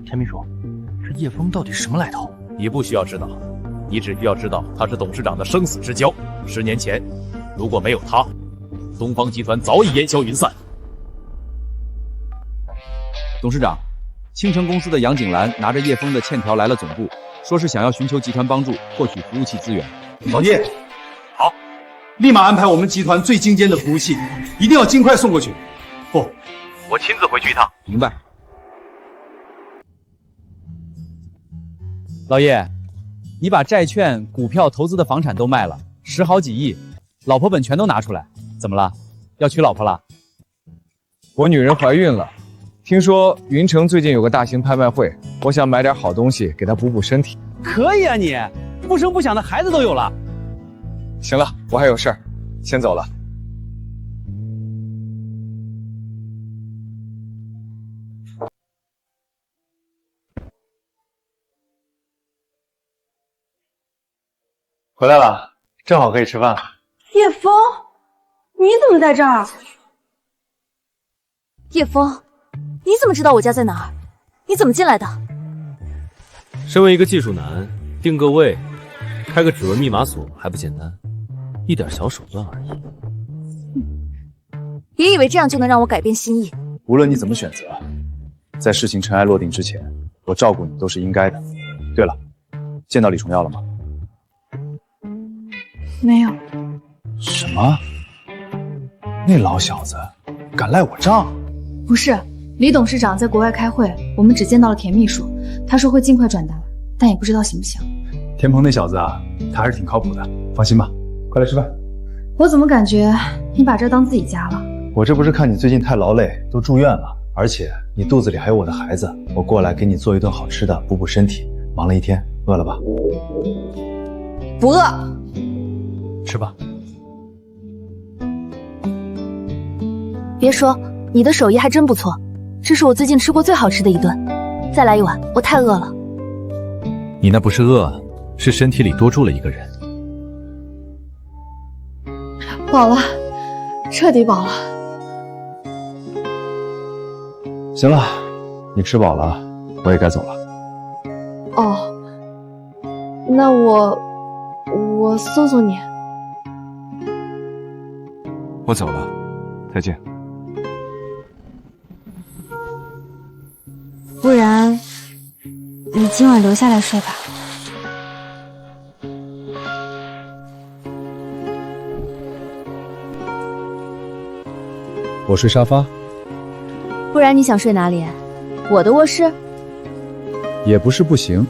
Speaker 2: 田秘书，这叶枫到底什么来头？
Speaker 7: 你不需要知道，你只需要知道他是董事长的生死之交。10年前，如果没有他，东方集团早已烟消云散。
Speaker 4: 董事长，
Speaker 20: 青城公司的杨景兰拿着叶枫的欠条来了总部，说是想要寻求集团帮助获取服务器资源。
Speaker 5: 老叶，好，立马安排我们集团最精尖的服务器，一定要尽快送过去。不，
Speaker 15: 我亲自回去一趟。
Speaker 20: 明白。老叶，你把债券、股票、投资的房产都卖了，10好几亿，老婆本全都拿出来，怎么了？要娶老婆了？
Speaker 3: 我女人怀孕了，听说云城最近有个大型拍卖会，我想买点好东西给她补补身体。
Speaker 13: 可以啊你，不声不响的孩子都有了。
Speaker 3: 行了，我还有事儿，先走了。
Speaker 11: 回来了，正好可以吃饭。
Speaker 8: 叶枫，你怎么在这儿？
Speaker 17: 叶枫，你怎么知道我家在哪儿？你怎么进来的？
Speaker 7: 身为一个技术男，定个位，开个指纹密码锁还不简单？一点小手段而已。
Speaker 17: 别以为这样就能让我改变心意。
Speaker 2: 无论你怎么选择，在事情尘埃落定之前，我照顾你都是应该的。对了，见到李重耀了吗？
Speaker 19: 没有。
Speaker 2: 什么？那老小子敢赖我账？
Speaker 19: 不是，李董事长在国外开会，我们只见到了田秘书，他说会尽快转达，但也不知道行不行。
Speaker 2: 田鹏那小子啊，他还是挺靠谱的，放心吧。快来吃饭。
Speaker 19: 我怎么感觉你把这当自己家了？
Speaker 2: 我这不是看你最近太劳累，都住院了，而且你肚子里还有我的孩子，我过来给你做一顿好吃的，补补身体。忙了一天，饿了吧？
Speaker 10: 不饿。
Speaker 2: 吃吧。
Speaker 17: 别说，你的手艺还真不错，这是我最近吃过最好吃的一顿。再来一碗，我太饿了。
Speaker 7: 你那不是饿，是身体里多住了一个人。
Speaker 19: 饱了，彻底饱了。
Speaker 2: 行了，你吃饱了，我也该走了。
Speaker 19: 哦，那我送送你。
Speaker 3: 我走了，再见。
Speaker 18: 不然你今晚留下来睡吧。
Speaker 2: 我睡沙发。
Speaker 17: 不然你想睡哪里？我的卧室？
Speaker 2: 也不是不行，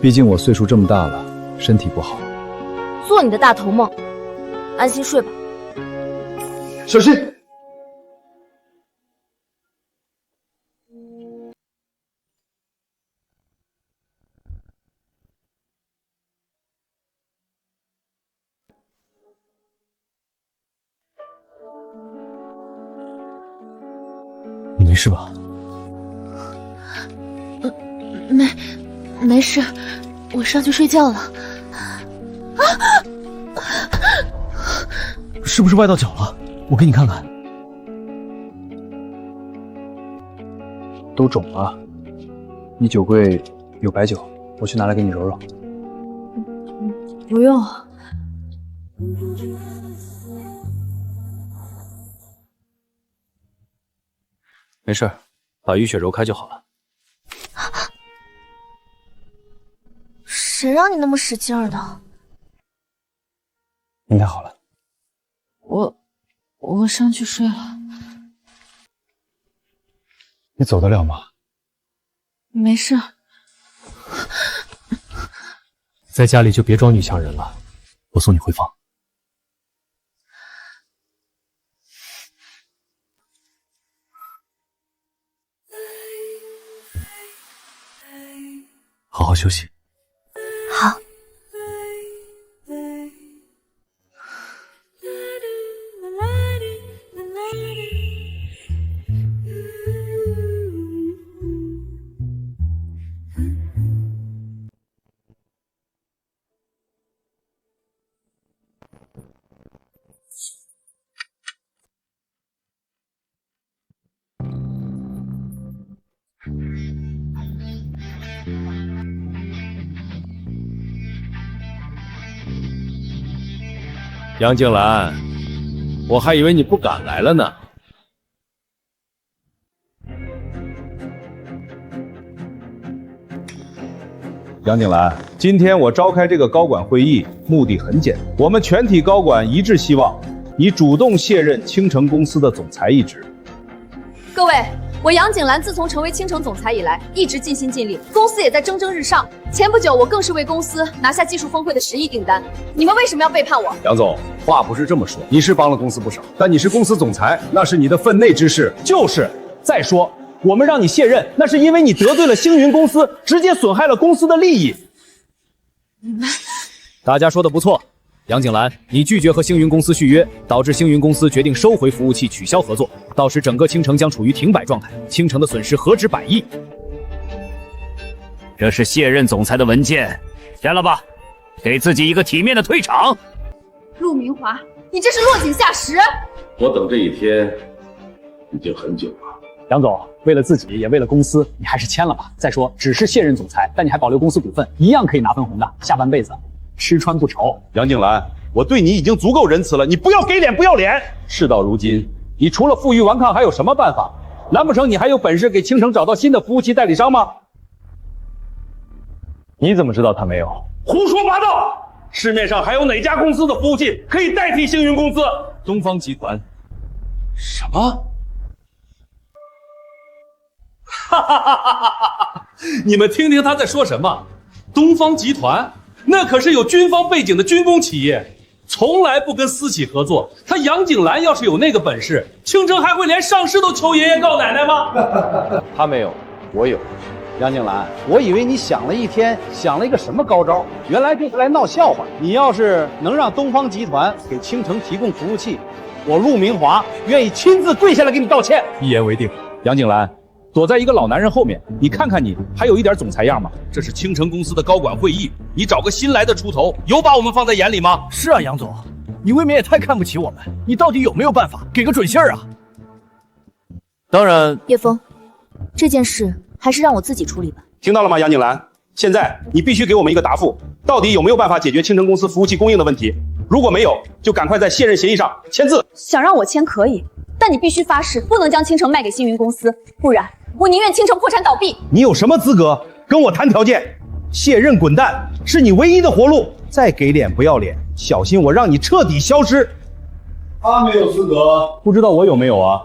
Speaker 2: 毕竟我岁数这么大了，身体不好。
Speaker 17: 做你的大头梦，安心睡吧。
Speaker 11: 小心！
Speaker 7: 你没事吧？
Speaker 17: 没事，我上去睡觉了。
Speaker 2: 是不是崴到脚了？我给你看看。都肿了。你酒柜有白酒，我去拿来给你揉揉。
Speaker 19: 不用。
Speaker 7: 没事，把淤血揉开就好了。
Speaker 17: 谁让你那么使劲儿的？
Speaker 2: 应该好了。
Speaker 19: 我上去睡了。
Speaker 2: 你走得了吗？
Speaker 19: 没事。
Speaker 7: 在家里就别装女强人了，我送你回房。好好休息。
Speaker 17: 好。
Speaker 7: 杨静兰，我还以为你不敢来了呢。
Speaker 21: 杨景兰，今天我召开这个高管会议，目的很简单，我们全体高管一致希望你主动卸任青城公司的总裁一职。
Speaker 10: 各位，我杨景兰自从成为青城总裁以来，一直尽心尽力，公司也在蒸蒸日上。前不久，我更是为公司拿下技术峰会的10亿订单。你们为什么要背叛我？
Speaker 12: 杨总，话不是这么说，你是帮了公司不少，但你是公司总裁，那是你的分内之事。
Speaker 13: 就是，再说，我们让你卸任，那是因为你得罪了星云公司，直接损害了公司的利益。
Speaker 4: 大家说的不错，杨景兰，你拒绝和星云公司续约，导致星云公司决定收回服务器，取消合作，到时整个青城将处于停摆状态，青城的损失何止100亿。
Speaker 22: 这是卸任总裁的文件，签了吧，给自己一个体面的退场。
Speaker 10: 陆明华，你这是落井下石！
Speaker 12: 我等这一天已经很久了。
Speaker 13: 杨总，为了自己也为了公司，你还是签了吧。再说，只是卸任总裁，但你还保留公司股份，一样可以拿分红的，下半辈子吃穿不愁。
Speaker 21: 杨景兰，我对你已经足够仁慈了，你不要给脸不要脸。
Speaker 13: 事到如今，你除了负隅顽抗还有什么办法？难不成你还有本事给青城找到新的服务器代理商吗？
Speaker 16: 你怎么知道他没有？
Speaker 15: 胡说八道！市面上还有哪家公司的服务器可以代替星云公司？
Speaker 7: 东方集团。
Speaker 15: 什么？哈哈哈哈哈！你们听听他在说什么？东方集团那可是有军方背景的军工企业，从来不跟私企合作。他杨景兰要是有那个本事，青城还会连上市都求爷爷告奶奶吗？
Speaker 13: 他没有，我有。杨景兰，我以为你想了一天，想了一个什么高招，原来就是来闹笑话。你要是能让东方集团给青城提供服务器，我陆明华愿意亲自跪下来给你道歉。
Speaker 7: 一言为定。杨景兰，躲在一个老男人后面，你看看你还有一点总裁样吗？
Speaker 15: 这是青城公司的高管会议，你找个新来的出头，有把我们放在眼里吗？
Speaker 16: 是啊，杨总，你未免也太看不起我们，你到底有没有办法给个准信儿啊？
Speaker 7: 当然，
Speaker 17: 叶枫，这件事还是让我自己处理吧。
Speaker 21: 听到了吗，杨景兰？现在你必须给我们一个答复，到底有没有办法解决青城公司服务器供应的问题？如果没有，就赶快在卸任协议上签字。
Speaker 10: 想让我签可以，但你必须发誓不能将青城卖给星云公司，不然我宁愿青城破产倒闭。
Speaker 2: 你有什么资格跟我谈条件？卸任滚蛋是你唯一的活路，再给脸不要脸，小心我让你彻底消失。
Speaker 11: 他没有资格，
Speaker 2: 不知道我有没有啊？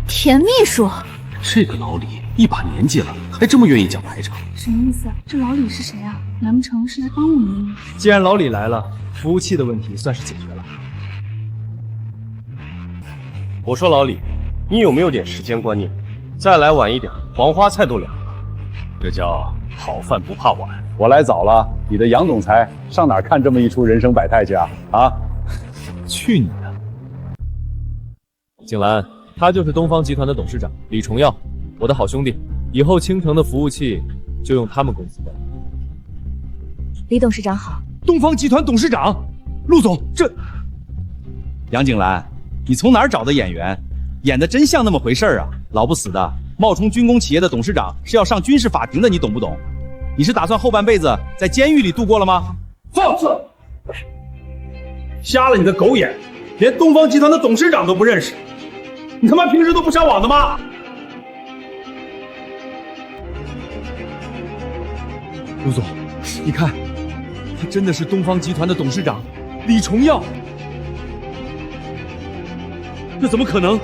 Speaker 18: 田秘书，
Speaker 12: 这个老李一把年纪了，还这么愿意讲排场，
Speaker 19: 什么意思？这老李是谁啊？难不成是来帮我们的吗？
Speaker 5: 既然老李来了，服务器的问题算是解决了。
Speaker 14: 我说老李，你有没有点时间观念？再来晚一点，黄花菜都凉了。这叫好饭不怕晚。
Speaker 13: 我来早了，你的杨总裁上哪儿看这么一出人生百态去啊？啊！
Speaker 7: 去你的！景兰，他就是东方集团的董事长李重耀，我的好兄弟。以后青城的服务器就用他们公司的。
Speaker 18: 李董事长好。
Speaker 2: 东方集团董事长，陆总，这……杨景兰，你从哪儿找的演员？演的真像那么回事啊！老不死的，冒充军工企业的董事长是要上军事法庭的，你懂不懂？你是打算后半辈子在监狱里度过了吗？
Speaker 15: 放肆！瞎了你的狗眼，连东方集团的董事长都不认识，你他妈平时都不上网的吗？
Speaker 2: 陆总，你看，他真的是东方集团的董事长李重耀，
Speaker 15: 这怎么可能？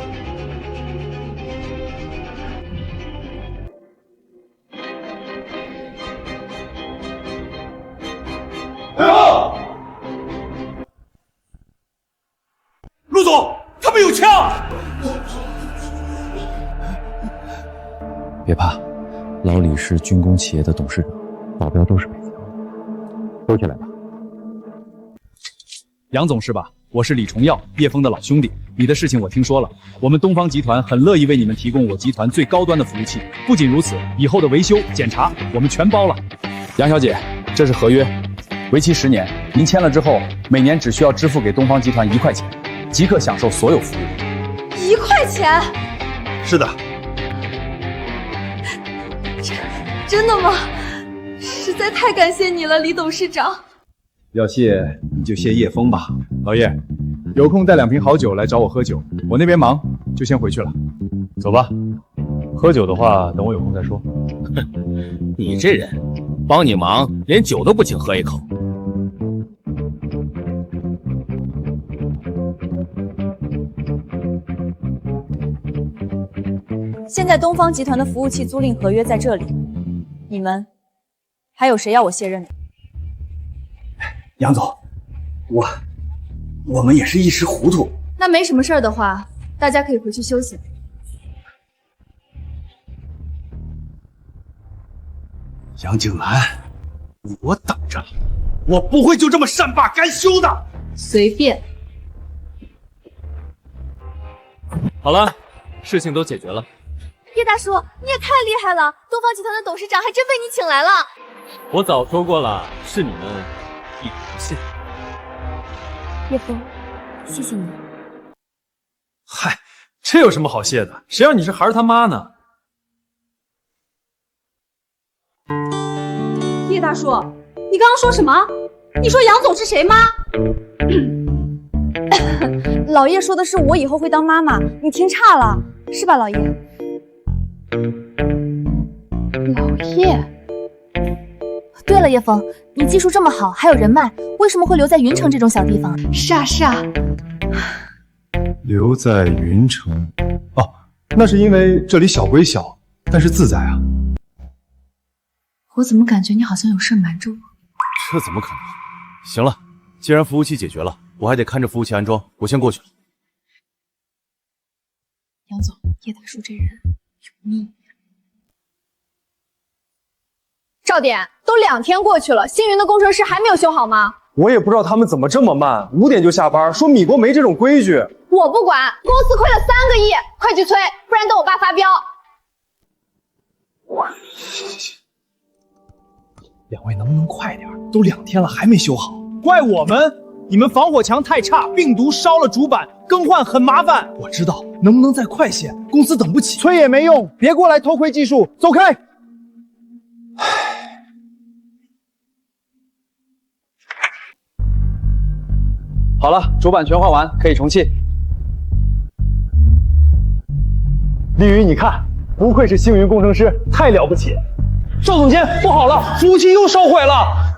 Speaker 15: 陆总，他们有枪！
Speaker 7: 别怕，老李是军工企业的董事长，保镖都是北京的，收起来吧。
Speaker 2: 杨总是吧？我是李重耀，叶枫的老兄弟。你的事情我听说了，我们东方集团很乐意为你们提供我集团最高端的服务器。不仅如此，以后的维修、检查我们全包了。
Speaker 13: 杨小姐，这是合约，为期10年，您签了之后，每年只需要支付给东方集团1块钱，即可享受所有服务。
Speaker 10: 1块钱？
Speaker 21: 是的。
Speaker 10: 真的吗？实在太感谢你了，李董事长。
Speaker 21: 要谢你就谢叶枫吧。
Speaker 5: 老叶，有空带2瓶好酒来找我喝酒，我那边忙，就先回去了。
Speaker 7: 走吧，喝酒的话，等我有空再说。
Speaker 14: 你这人，帮你忙，连酒都不请喝一口。
Speaker 8: 现在东方集团的服务器租赁合约在这里，你们还有谁要我卸任的？
Speaker 16: 杨总，我们也是一时糊涂。
Speaker 10: 那没什么事儿的话，大家可以回去休息。
Speaker 16: 杨景兰，你给我等着，我不会就这么善罢甘休的。
Speaker 10: 随便。
Speaker 4: 好了，事情都解决了。
Speaker 10: 叶大叔，你也太厉害了！东方集团的董事长还真被你请来了。
Speaker 4: 我早说过了，是你们一直不信。
Speaker 18: 叶枫，谢谢你。
Speaker 5: 嗨，这有什么好谢的？谁让你是孩儿他妈呢？
Speaker 8: 叶大叔，你刚刚说什么？你说杨总是谁吗？老叶说的是我以后会当妈妈，你听差了，是吧，老叶？
Speaker 18: 老叶。对了，叶枫，你技术这么好，还有人脉，为什么会留在云城这种小地方？
Speaker 10: 是啊，是啊。
Speaker 11: 留在云城，哦，那是因为这里小归小，但是自在啊。
Speaker 19: 我怎么感觉你好像有事瞒着我？
Speaker 15: 这怎么可能？行了，既然服务器解决了，我还得看着服务器安装，我先过去了。
Speaker 19: 杨总，叶大叔这人有秘密。
Speaker 10: 赵典，都2天过去了，星云的工程师还没有修好吗？
Speaker 11: 我也不知道他们怎么这么慢，5点就下班，说米国没这种规矩。
Speaker 10: 我不管，公司亏了3个亿，快去催，不然等我爸发飙。
Speaker 2: 2位能不能快点？都2天了还没修好，怪我们！你们防火墙太差，病毒烧了主板，更换很麻烦。我知道，能不能再快些？公司等不起。
Speaker 11: 催也没用，别过来偷窥技术，走开！
Speaker 13: 好了，主板全换完，可以重启。
Speaker 11: 丽宇，你看，不愧是星云工程师，太了不起！赵总监，不好了，服务器又烧毁了。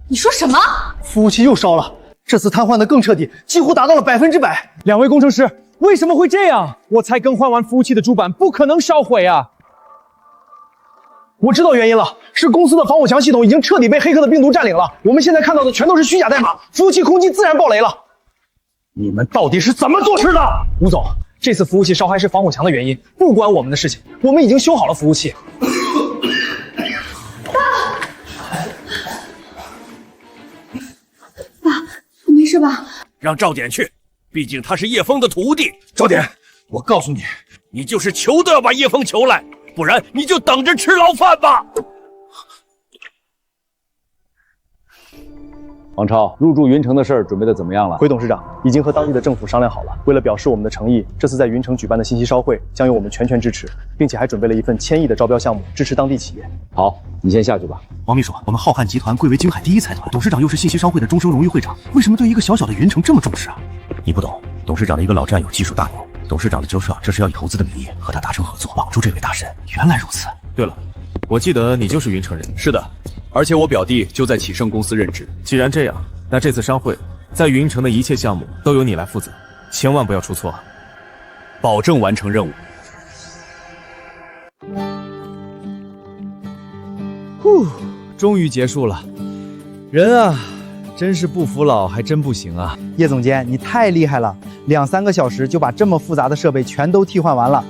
Speaker 10: 你说什么？
Speaker 11: 服务器又烧了，这次瘫痪的更彻底，几乎达到了100%。2位工程师，为什么会这样？我才更换完服务器的主板，不可能烧毁啊！我知道原因了，是公司的防火墙系统已经彻底被黑客的病毒占领了。我们现在看到的全都是虚假代码，服务器空机自然爆雷了。你们到底是怎么做事的？吴总，这次服务器烧还是防火墙的原因，不关我们的事情。我们已经修好了服务器。
Speaker 10: 爸，你没事吧？
Speaker 14: 让赵典去，毕竟他是叶枫的徒弟。
Speaker 16: 赵典，我告诉你，
Speaker 14: 你就是求都要把叶枫求来，不然你就等着吃牢饭吧。
Speaker 12: 王超，入驻云城的事儿准备的怎么样了？
Speaker 11: 回董事长，已经和当地的政府商量好了。为了表示我们的诚意，这次在云城举办的信息烧会将由我们全权支持，并且还准备了一份1000亿的招标项目，支持当地企业。
Speaker 12: 好，你先下去吧。
Speaker 15: 王秘书，我们浩瀚集团贵为京海第1财团，董事长又是信息烧会的终生荣誉会长，为什么对一个小小的云城这么重视啊？你不懂，董事长的一个老战友，技术大牛。董事长的交涉，这是要以投资的名义和他达成合作，绑住这位大神。原来如此。
Speaker 4: 对了，我记得你就是云城人。是的，而且我表弟就在启盛公司任职。既然这样，那这次商会在云城的一切项目都由你来负责，千万不要出错，保证完成任务。
Speaker 20: 终于结束了。人啊，真是不服老还真不行啊！
Speaker 1: 叶总监，你太厉害了，2、3个小时就把这么复杂的设备全都替换完了。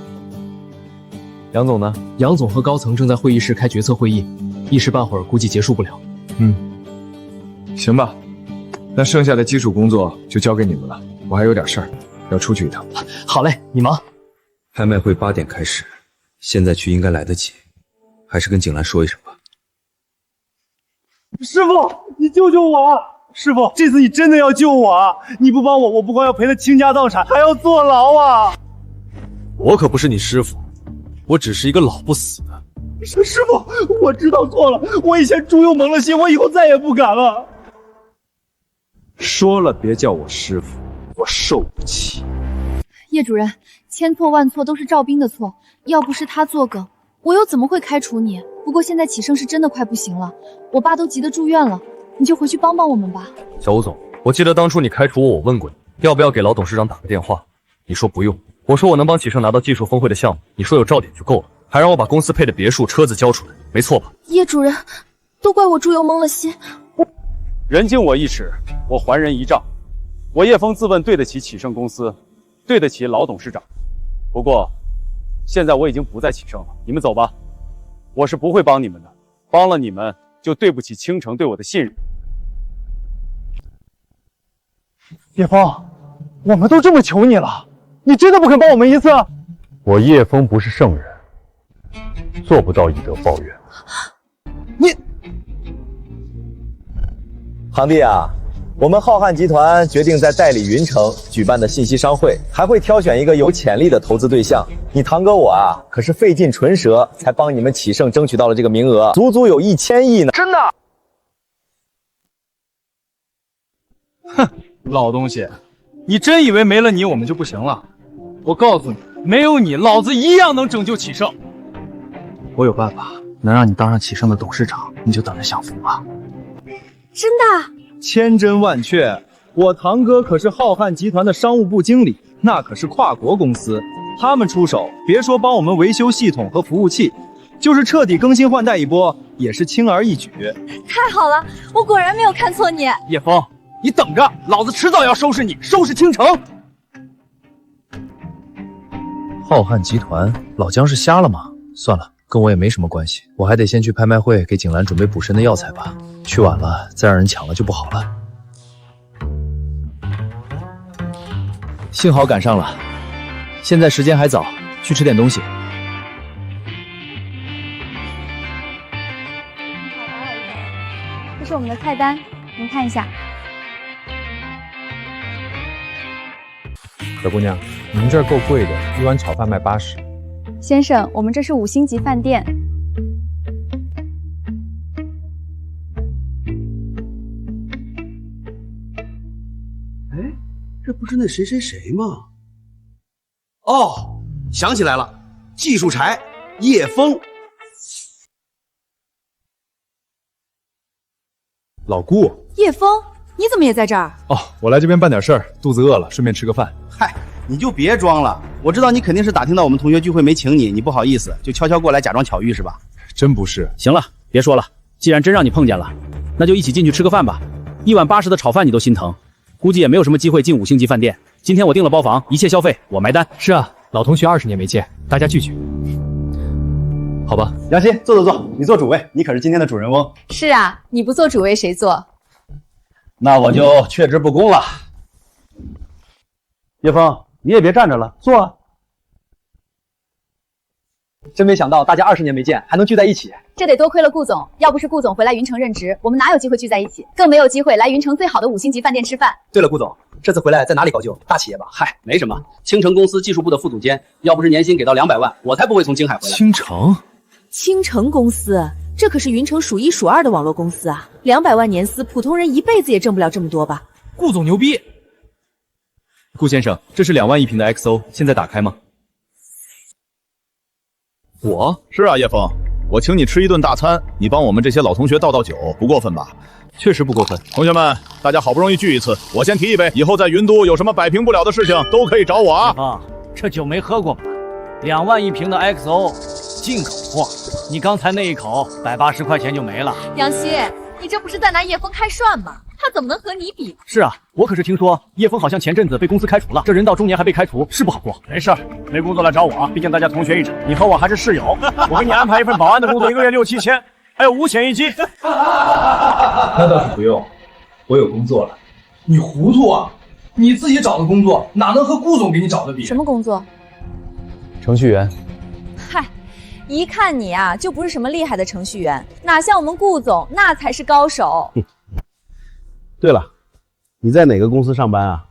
Speaker 6: 杨总呢？杨总和高层正在会议室开决策会议，一时半会儿估计结束不了。
Speaker 5: 行吧，那剩下的基础工作就交给你们了。我还有点事儿，要出去一趟。
Speaker 6: 好嘞，你忙。
Speaker 23: 拍卖会8点开始，现在去应该来得及，还是跟景兰说一声吧。
Speaker 11: 师傅，你救救我！师傅，这次你真的要救我啊！你不帮我，我不光要赔得倾家荡产，还要坐牢啊！
Speaker 4: 我可不是你师傅，我只是一个老不死的，
Speaker 11: 师傅，我知道错了，我以前猪油蒙了心，我以后再也不敢了。
Speaker 7: 说了别叫我师傅，我受不起。
Speaker 19: 叶主任，千错万错都是赵斌的错，要不是他作梗，我又怎么会开除你？不过现在启盛是真的快不行了，我爸都急得住院了，你就回去帮帮我们吧。
Speaker 6: 小吴总，我记得当初你开除我问过你，要不要给老董事长打个电话？你说不用。我说我能帮启盛拿到技术峰会的项目，你说有照点就够了，还让我把公司配的别墅、车子交出来，没错吧？
Speaker 17: 叶主任，都怪我猪油蒙了心。
Speaker 13: 人敬我一尺，我还人一丈。我叶枫自问对得起启盛公司，对得起老董事长。不过，现在我已经不在启盛了，你们走吧。我是不会帮你们的，帮了你们就对不起倾城对我的信任。
Speaker 11: 叶枫，我们都这么求你了，你真的不肯帮我们一次？
Speaker 3: 我叶枫不是圣人，做不到以德报怨。
Speaker 9: 堂弟啊，我们浩瀚集团决定在代理云城举办的信息商会，还会挑选一个有潜力的投资对象。你堂哥我啊，可是费尽唇舌才帮你们启盛争取到了这个名额，足足有1000亿呢！
Speaker 5: 真的？哼，老东西，你真以为没了你我们就不行了？我告诉你，没有你，老子一样能拯救启盛。
Speaker 1: 我有办法能让你当上启盛的董事长，你就等着享福吧。
Speaker 8: 真的？
Speaker 2: 千真万确，我堂哥可是浩瀚集团的商务部经理，那可是跨国公司，他们出手，别说帮我们维修系统和服务器，就是彻底更新换代一波，也是轻而易举。
Speaker 8: 太好了，我果然没有看错你。
Speaker 5: 叶枫，你等着，老子迟早要收拾你，收拾倾城。
Speaker 21: 浩瀚集团，老姜是瞎了吗？算了，跟我也没什么关系，我还得先去拍卖会给景兰准备补身的药材吧。去晚了，再让人抢了就不好了。
Speaker 20: 幸好赶上了，现在时间还早，去吃点东西。
Speaker 19: 这是我们的菜单，您看一下。
Speaker 21: 小姑娘，你们这儿够贵的，一碗炒饭卖80。
Speaker 19: 先生，我们这是5星级饭店。
Speaker 22: 哎，这不是那谁谁谁吗？哦，想起来了，技术柴叶枫。
Speaker 21: 老顾，
Speaker 8: 叶枫，你怎么也在这儿？
Speaker 21: 哦，我来这边办点事儿，肚子饿了，顺便吃个饭。
Speaker 22: 嗨，你就别装了，我知道你肯定是打听到我们同学聚会没请你，你不好意思，就悄悄过来假装巧遇是吧？
Speaker 21: 真不是。
Speaker 13: 行了，别说了，既然真让你碰见了，那就一起进去吃个饭吧。一碗80的炒饭你都心疼，估计也没有什么机会进5星级饭店。今天我订了包房，一切消费我埋单。
Speaker 6: 是啊，老同学20年没见，大家聚聚。好吧，
Speaker 1: 杨希，坐坐坐，你做主位，你可是今天的主人翁。
Speaker 10: 是啊，你不做主位谁做？
Speaker 13: 那我就却之不恭了。叶枫，你也别站着了，坐啊。
Speaker 1: 真没想到大家20年没见，还能聚在一起。
Speaker 10: 这得多亏了顾总，要不是顾总回来云城任职，我们哪有机会聚在一起？更没有机会来云城最好的5星级饭店吃饭。
Speaker 1: 对了，顾总，这次回来在哪里搞就？大企业吧？
Speaker 13: 嗨，没什么，青城公司技术部的副总监，要不是年薪给到200万，我才不会从青海回来。
Speaker 21: 青城，
Speaker 17: 青城公司，这可是云城数1数2的网络公司啊！200万年薪，普通人一辈子也挣不了这么多吧？
Speaker 4: 顾总牛逼！顾先生，这是2万1瓶的 XO， 现在打开吗？
Speaker 21: 是啊，叶枫，我请你吃一顿大餐，你帮我们这些老同学倒酒，不过分吧？
Speaker 4: 确实不过分。
Speaker 21: 同学们，大家好不容易聚一次，我先提一杯，以后在云都有什么摆平不了的事情，都可以找我啊。
Speaker 16: 啊，这酒没喝过吧？2万1瓶的 XO， 进口货。你刚才那一口180块钱就没了。
Speaker 10: 杨希，你这不是在拿叶枫开涮吗？他怎么能和你比？
Speaker 16: 是啊，我可是听说叶枫好像前阵子被公司开除了，这人到中年还被开除，是不好过。没事，没工作来找我，毕竟大家同学一场，你和我还是室友。我给你安排一份保安的工作，1个月6、7千，还有5险1金。
Speaker 21: 那倒是不用，我有工作了。
Speaker 5: 你糊涂啊！你自己找的工作哪能和顾总给你找的比？
Speaker 19: 什么工作？
Speaker 21: 程序员。
Speaker 10: 嗨，一看你啊，就不是什么厉害的程序员，哪像我们顾总，那才是高手。
Speaker 22: 对了，你在哪个公司上班啊？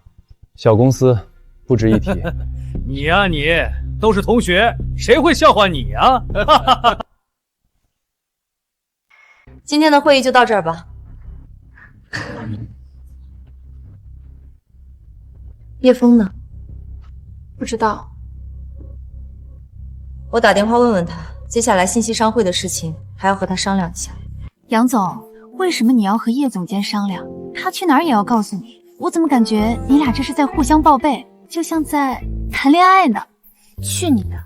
Speaker 21: 小公司，不值一提。
Speaker 16: 你呀，你都是同学，谁会笑话你啊？
Speaker 17: 今天的会议就到这儿吧。叶枫呢？
Speaker 8: 不知道。
Speaker 17: 我打电话问问他，接下来信息商会的事情还要和他商量一下。
Speaker 19: 杨总，为什么你要和叶总监商量？他去哪儿也要告诉你。我怎么感觉你俩这是在互相报备，就像在谈恋爱呢？去你的！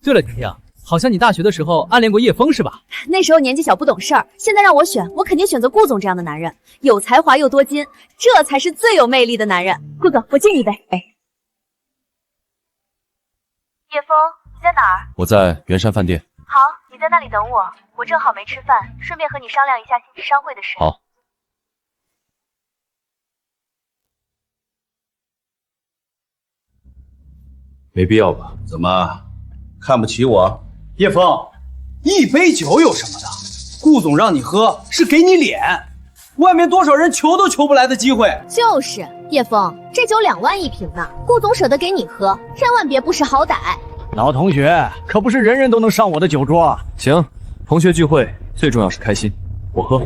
Speaker 20: 对了，婷婷，好像你大学的时候暗恋过叶枫是吧？
Speaker 10: 那时候年纪小不懂事儿，现在让我选，我肯定选择顾总这样的男人，有才华又多金，这才是最有魅力的男人。顾总，我敬你一杯。
Speaker 12: 叶枫，你在哪儿？
Speaker 7: 我在圆山饭店。
Speaker 12: 好，你在那里等我，我正好没吃饭，顺便和你商量一下信息商会的事。
Speaker 7: 好。没必要吧？
Speaker 22: 怎么看不起我？
Speaker 5: 叶枫，一杯酒有什么的？顾总让你喝是给你脸，外面多少人求都求不来的机会。
Speaker 10: 就是叶枫，这酒2万1瓶呢，顾总舍得给你喝，千万别不识好歹。
Speaker 16: 老同学，可不是人人都能上我的酒桌。
Speaker 6: 行，同学聚会最重要是开心，我喝。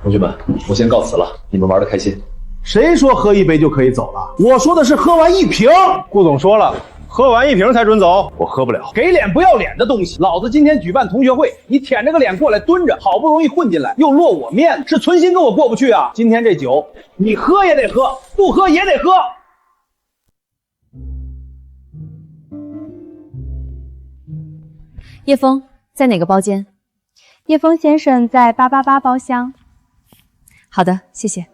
Speaker 7: 同学们，我先告辞了，你们玩得开心。
Speaker 11: 谁说喝一杯就可以走了？我说的是喝完1瓶。顾总说了，喝完1瓶才准走。
Speaker 6: 我喝不了。
Speaker 5: 给脸不要脸的东西！老子今天举办同学会，你舔着个脸过来蹲着，好不容易混进来，又落我面子，是存心跟我过不去啊！今天这酒，你喝也得喝，不喝也得喝。
Speaker 10: 叶枫在哪个包间？
Speaker 14: 叶枫先生在888包厢。
Speaker 10: 好的，谢谢。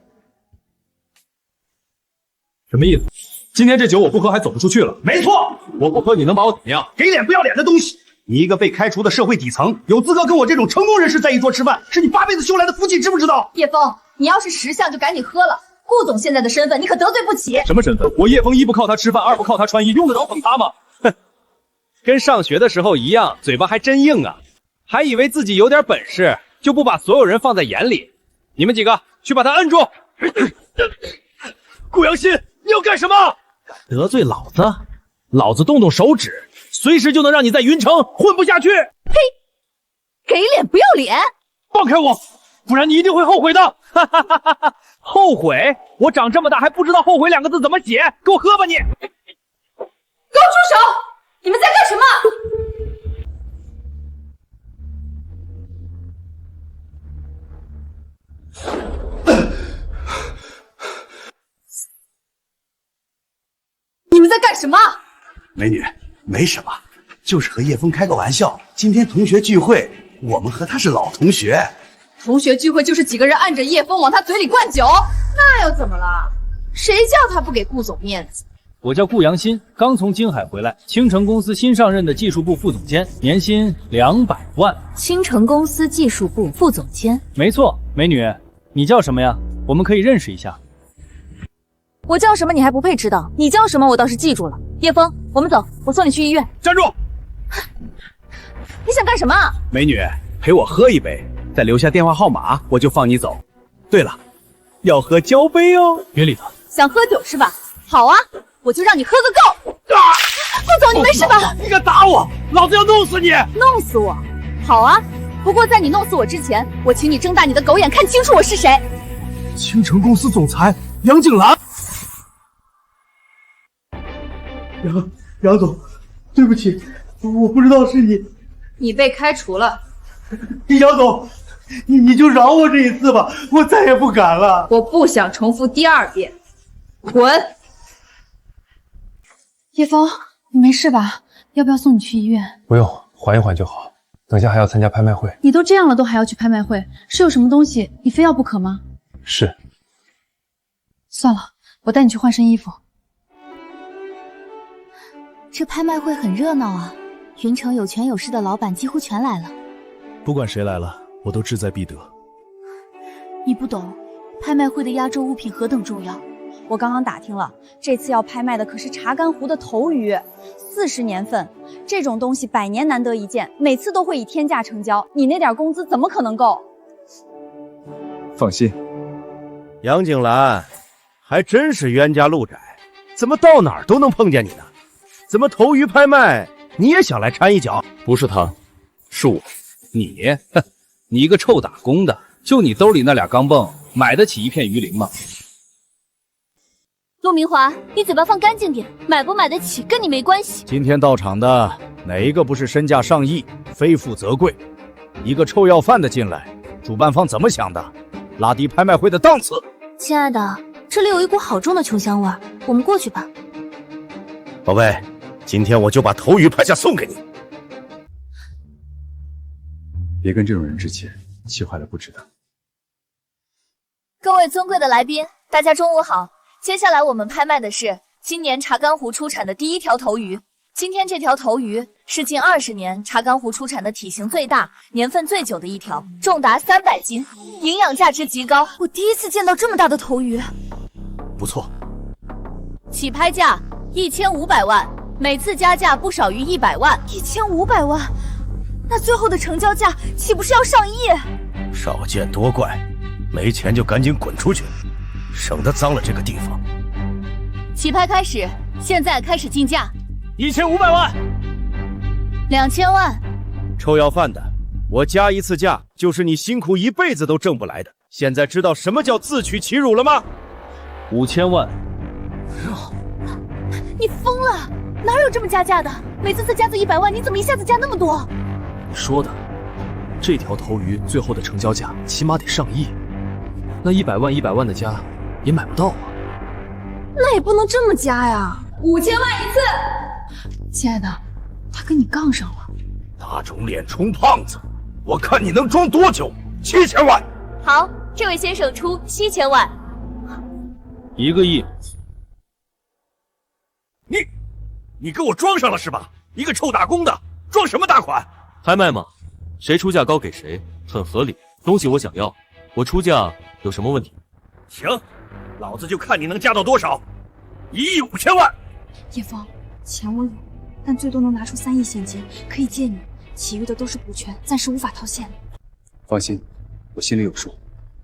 Speaker 5: 什么意思？今天这酒我不喝还走不出去了？没错，我不喝你能把我怎么样？给脸不要脸的东西！你一个被开除的社会底层，有资格跟我这种成功人士在一桌吃饭，是你8辈子修来的福气，知不知道？
Speaker 10: 叶枫，你要是识相就赶紧喝了。顾总现在的身份，你可得罪不起。
Speaker 5: 什么身份？我叶枫一不靠他吃饭，二不靠他穿衣，用得着捧他吗？
Speaker 20: 哼，跟上学的时候一样，嘴巴还真硬啊！还以为自己有点本事，就不把所有人放在眼里。你们几个去把他摁住！
Speaker 16: 顾阳新，你要干什么？敢得罪老子，老子动动手指，随时就能让你在云城混不下去。
Speaker 10: 呸！给脸不要脸！
Speaker 16: 放开我，不然你一定会后悔的。哈哈哈哈哈！后悔？我长这么大还不知道后悔2个字怎么写？给我喝吧你！
Speaker 10: 给我住手！你们在干什么？你们在干什么？
Speaker 22: 美女，没什么，就是和叶枫开个玩笑。今天同学聚会，我们和他是老同学。
Speaker 8: 同学聚会就是几个人按着叶枫往他嘴里灌酒，那又怎么了？谁叫他不给顾总面子？
Speaker 4: 我叫顾阳新，刚从京海回来，青城公司新上任的技术部副总监，年薪200万。
Speaker 17: 青城公司技术部副总监，
Speaker 4: 没错，美女，你叫什么呀？我们可以认识一下。
Speaker 10: 我叫什么你还不配知道？你叫什么我倒是记住了。叶枫，我们走，我送你去医院。
Speaker 16: 站住！
Speaker 10: 你想干什么？
Speaker 16: 美女，陪我喝一杯，再留下电话号码，我就放你走。对了，要喝交杯哦。
Speaker 4: 别理他。
Speaker 10: 想喝酒是吧？好啊，我就让你喝个够。顾总，你没事吧？
Speaker 16: 你敢打我，老子要弄死你！
Speaker 10: 弄死我？好啊，不过在你弄死我之前，我请你睁大你的狗眼，看清楚我是谁。
Speaker 11: 青城公司总裁杨景兰。杨总，对不起，我不知道是你。
Speaker 8: 你被开除了。
Speaker 11: 杨总，你就饶我这一次吧，我再也不敢了。
Speaker 8: 我不想重复第2遍。滚！
Speaker 19: 叶枫，你没事吧？要不要送你去医院？
Speaker 21: 不用，缓一缓就好。等下还要参加拍卖会。
Speaker 19: 你都这样了，都还要去拍卖会，是有什么东西你非要不可吗？
Speaker 21: 是。
Speaker 19: 算了，我带你去换身衣服。
Speaker 17: 这拍卖会很热闹啊，云城有权有势的老板几乎全来了。
Speaker 15: 不管谁来了，我都志在必得。
Speaker 17: 你不懂，拍卖会的压轴物品何等重要。
Speaker 8: 我刚刚打听了，这次要拍卖的可是查干湖的头鱼，40年份，这种东西100年难得一见，每次都会以天价成交，你那点工资怎么可能够？
Speaker 7: 放心，
Speaker 15: 杨景兰，还真是冤家路窄，怎么到哪儿都能碰见你呢？怎么头鱼拍卖你也想来掺一脚？
Speaker 6: 不是他，
Speaker 13: 是我。你，哼，你一个臭打工的，就你兜里那俩钢镚，买得起一片鱼鳞吗？
Speaker 19: 陆明华，你嘴巴放干净点，买不买得起跟你没关系。
Speaker 16: 今天到场的哪一个不是身价上亿，非富则贵？一个臭要饭的进来，主办方怎么想的？拉低拍卖会的档次。
Speaker 19: 亲爱的，这里有一股好重的琼香味儿，我们过去吧。
Speaker 15: 宝贝，今天我就把头鱼拍下送给你。
Speaker 7: 别跟这种人置气，气坏了不值得。
Speaker 10: 各位尊贵的来宾，大家中午好。接下来我们拍卖的是今年查干湖出产的第一条头鱼。今天这条头鱼是近20年查干湖出产的体型最大、年份最久的一条，重达300斤，营养价值极高。
Speaker 19: 我第一次见到这么大的头鱼。
Speaker 15: 不错。
Speaker 10: 起拍价1500万，每次加价不少于100万。
Speaker 19: 1500万，那最后的成交价岂不是要上亿？
Speaker 15: 少见多怪，没钱就赶紧滚出去，省得脏了这个地方。
Speaker 10: 起拍开始，现在开始竞价。
Speaker 16: 1500万
Speaker 10: ，2000万。
Speaker 16: 臭要饭的，我加一次价就是你辛苦一辈子都挣不来的。现在知道什么叫自取其辱了吗
Speaker 4: ？5000万。
Speaker 19: 你疯了？哪有这么加价的？每次加100万，你怎么一下子加那么多？
Speaker 4: 你说的，这条头鱼最后的成交价起码得上亿，那100万的加也买不到啊。
Speaker 19: 那也不能这么加呀
Speaker 10: ！5000万一次。
Speaker 19: 亲爱的，他跟你杠上了。
Speaker 15: 那种脸充胖子，我看你能装多久？7000万。
Speaker 10: 好，这位先生出7000万。
Speaker 4: 1个亿。
Speaker 15: 你跟我装上了是吧？一个臭打工的，装什么大款？
Speaker 6: 拍卖嘛，谁出价高给谁，很合理。东西我想要，我出价有什么问题？
Speaker 15: 行，老子就看你能加到多少。1亿5千万。
Speaker 19: 叶枫，钱我有，但最多能拿出3亿现金，可以借你，其余的都是股权，暂时无法套现。
Speaker 7: 放心，我心里有数。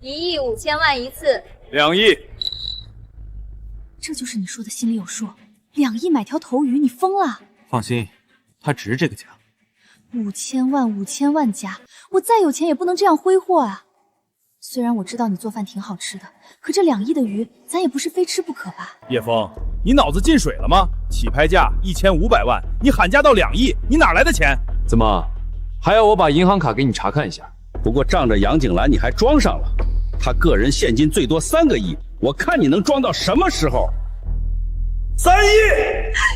Speaker 10: 1亿5千万一次。
Speaker 16: 2亿。
Speaker 19: 这就是你说的心里有数？2亿买条头鱼，你疯了？
Speaker 4: 放心，他值这个价。
Speaker 19: 5000万加，我再有钱也不能这样挥霍啊！虽然我知道你做饭挺好吃的，可这2亿的鱼，咱也不是非吃不可吧？
Speaker 16: 叶枫，你脑子进水了吗？起拍价1500万，你喊价到2亿，你哪来的钱？
Speaker 7: 怎么，还要我把银行卡给你查看一下？
Speaker 22: 不过仗着杨景兰你还装上了，他个人现金最多3个亿，我看你能装到什么时候？3亿！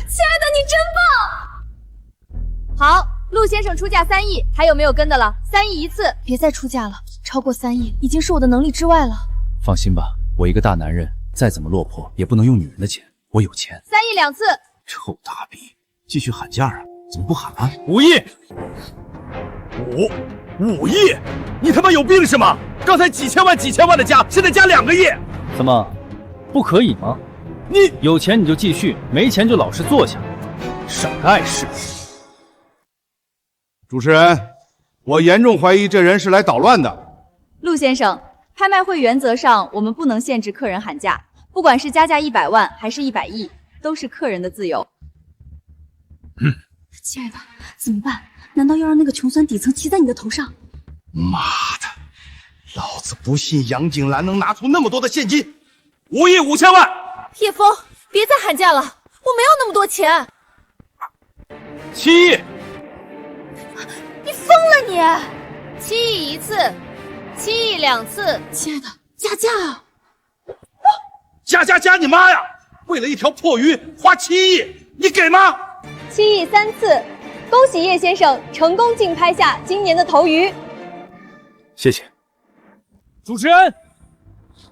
Speaker 10: 亲爱的，你真棒！好，陆先生出价3亿，还有没有跟的了？3亿一次，
Speaker 19: 别再出价了，超过3亿已经是我的能力之外了。
Speaker 7: 放心吧，我一个大男人，再怎么落魄也不能用女人的钱，我有钱。
Speaker 10: 3亿2次。
Speaker 15: 臭大逼，继续喊价啊？怎么不喊啊
Speaker 16: ？5亿
Speaker 15: ！5亿！你他妈有病是吗？刚才几千万的加，现在加2个亿，
Speaker 4: 怎么，不可以吗？
Speaker 16: 你
Speaker 4: 有钱你就继续，没钱就老实坐下，少碍事。
Speaker 3: 主持人，我严重怀疑这人是来捣乱的。
Speaker 8: 陆先生，拍卖会原则上我们不能限制客人喊价，不管是加价100万还是100亿，都是客人的自由。
Speaker 19: 亲爱的，怎么办？难道要让那个穷酸底层骑在你的头上？
Speaker 15: 妈的，老子不信杨景兰能拿出那么多的现金！5亿5千万！
Speaker 10: 叶枫，别再喊价了，我没有那么多钱。
Speaker 16: 7亿！
Speaker 10: 你疯了你！7亿一次，7亿2次。
Speaker 19: 亲爱的，加价啊！
Speaker 15: 加你妈呀！为了一条破鱼花7亿，你给吗
Speaker 8: ？7亿3次，恭喜叶先生成功竞拍下今年的头鱼。
Speaker 4: 谢谢。
Speaker 16: 主持人，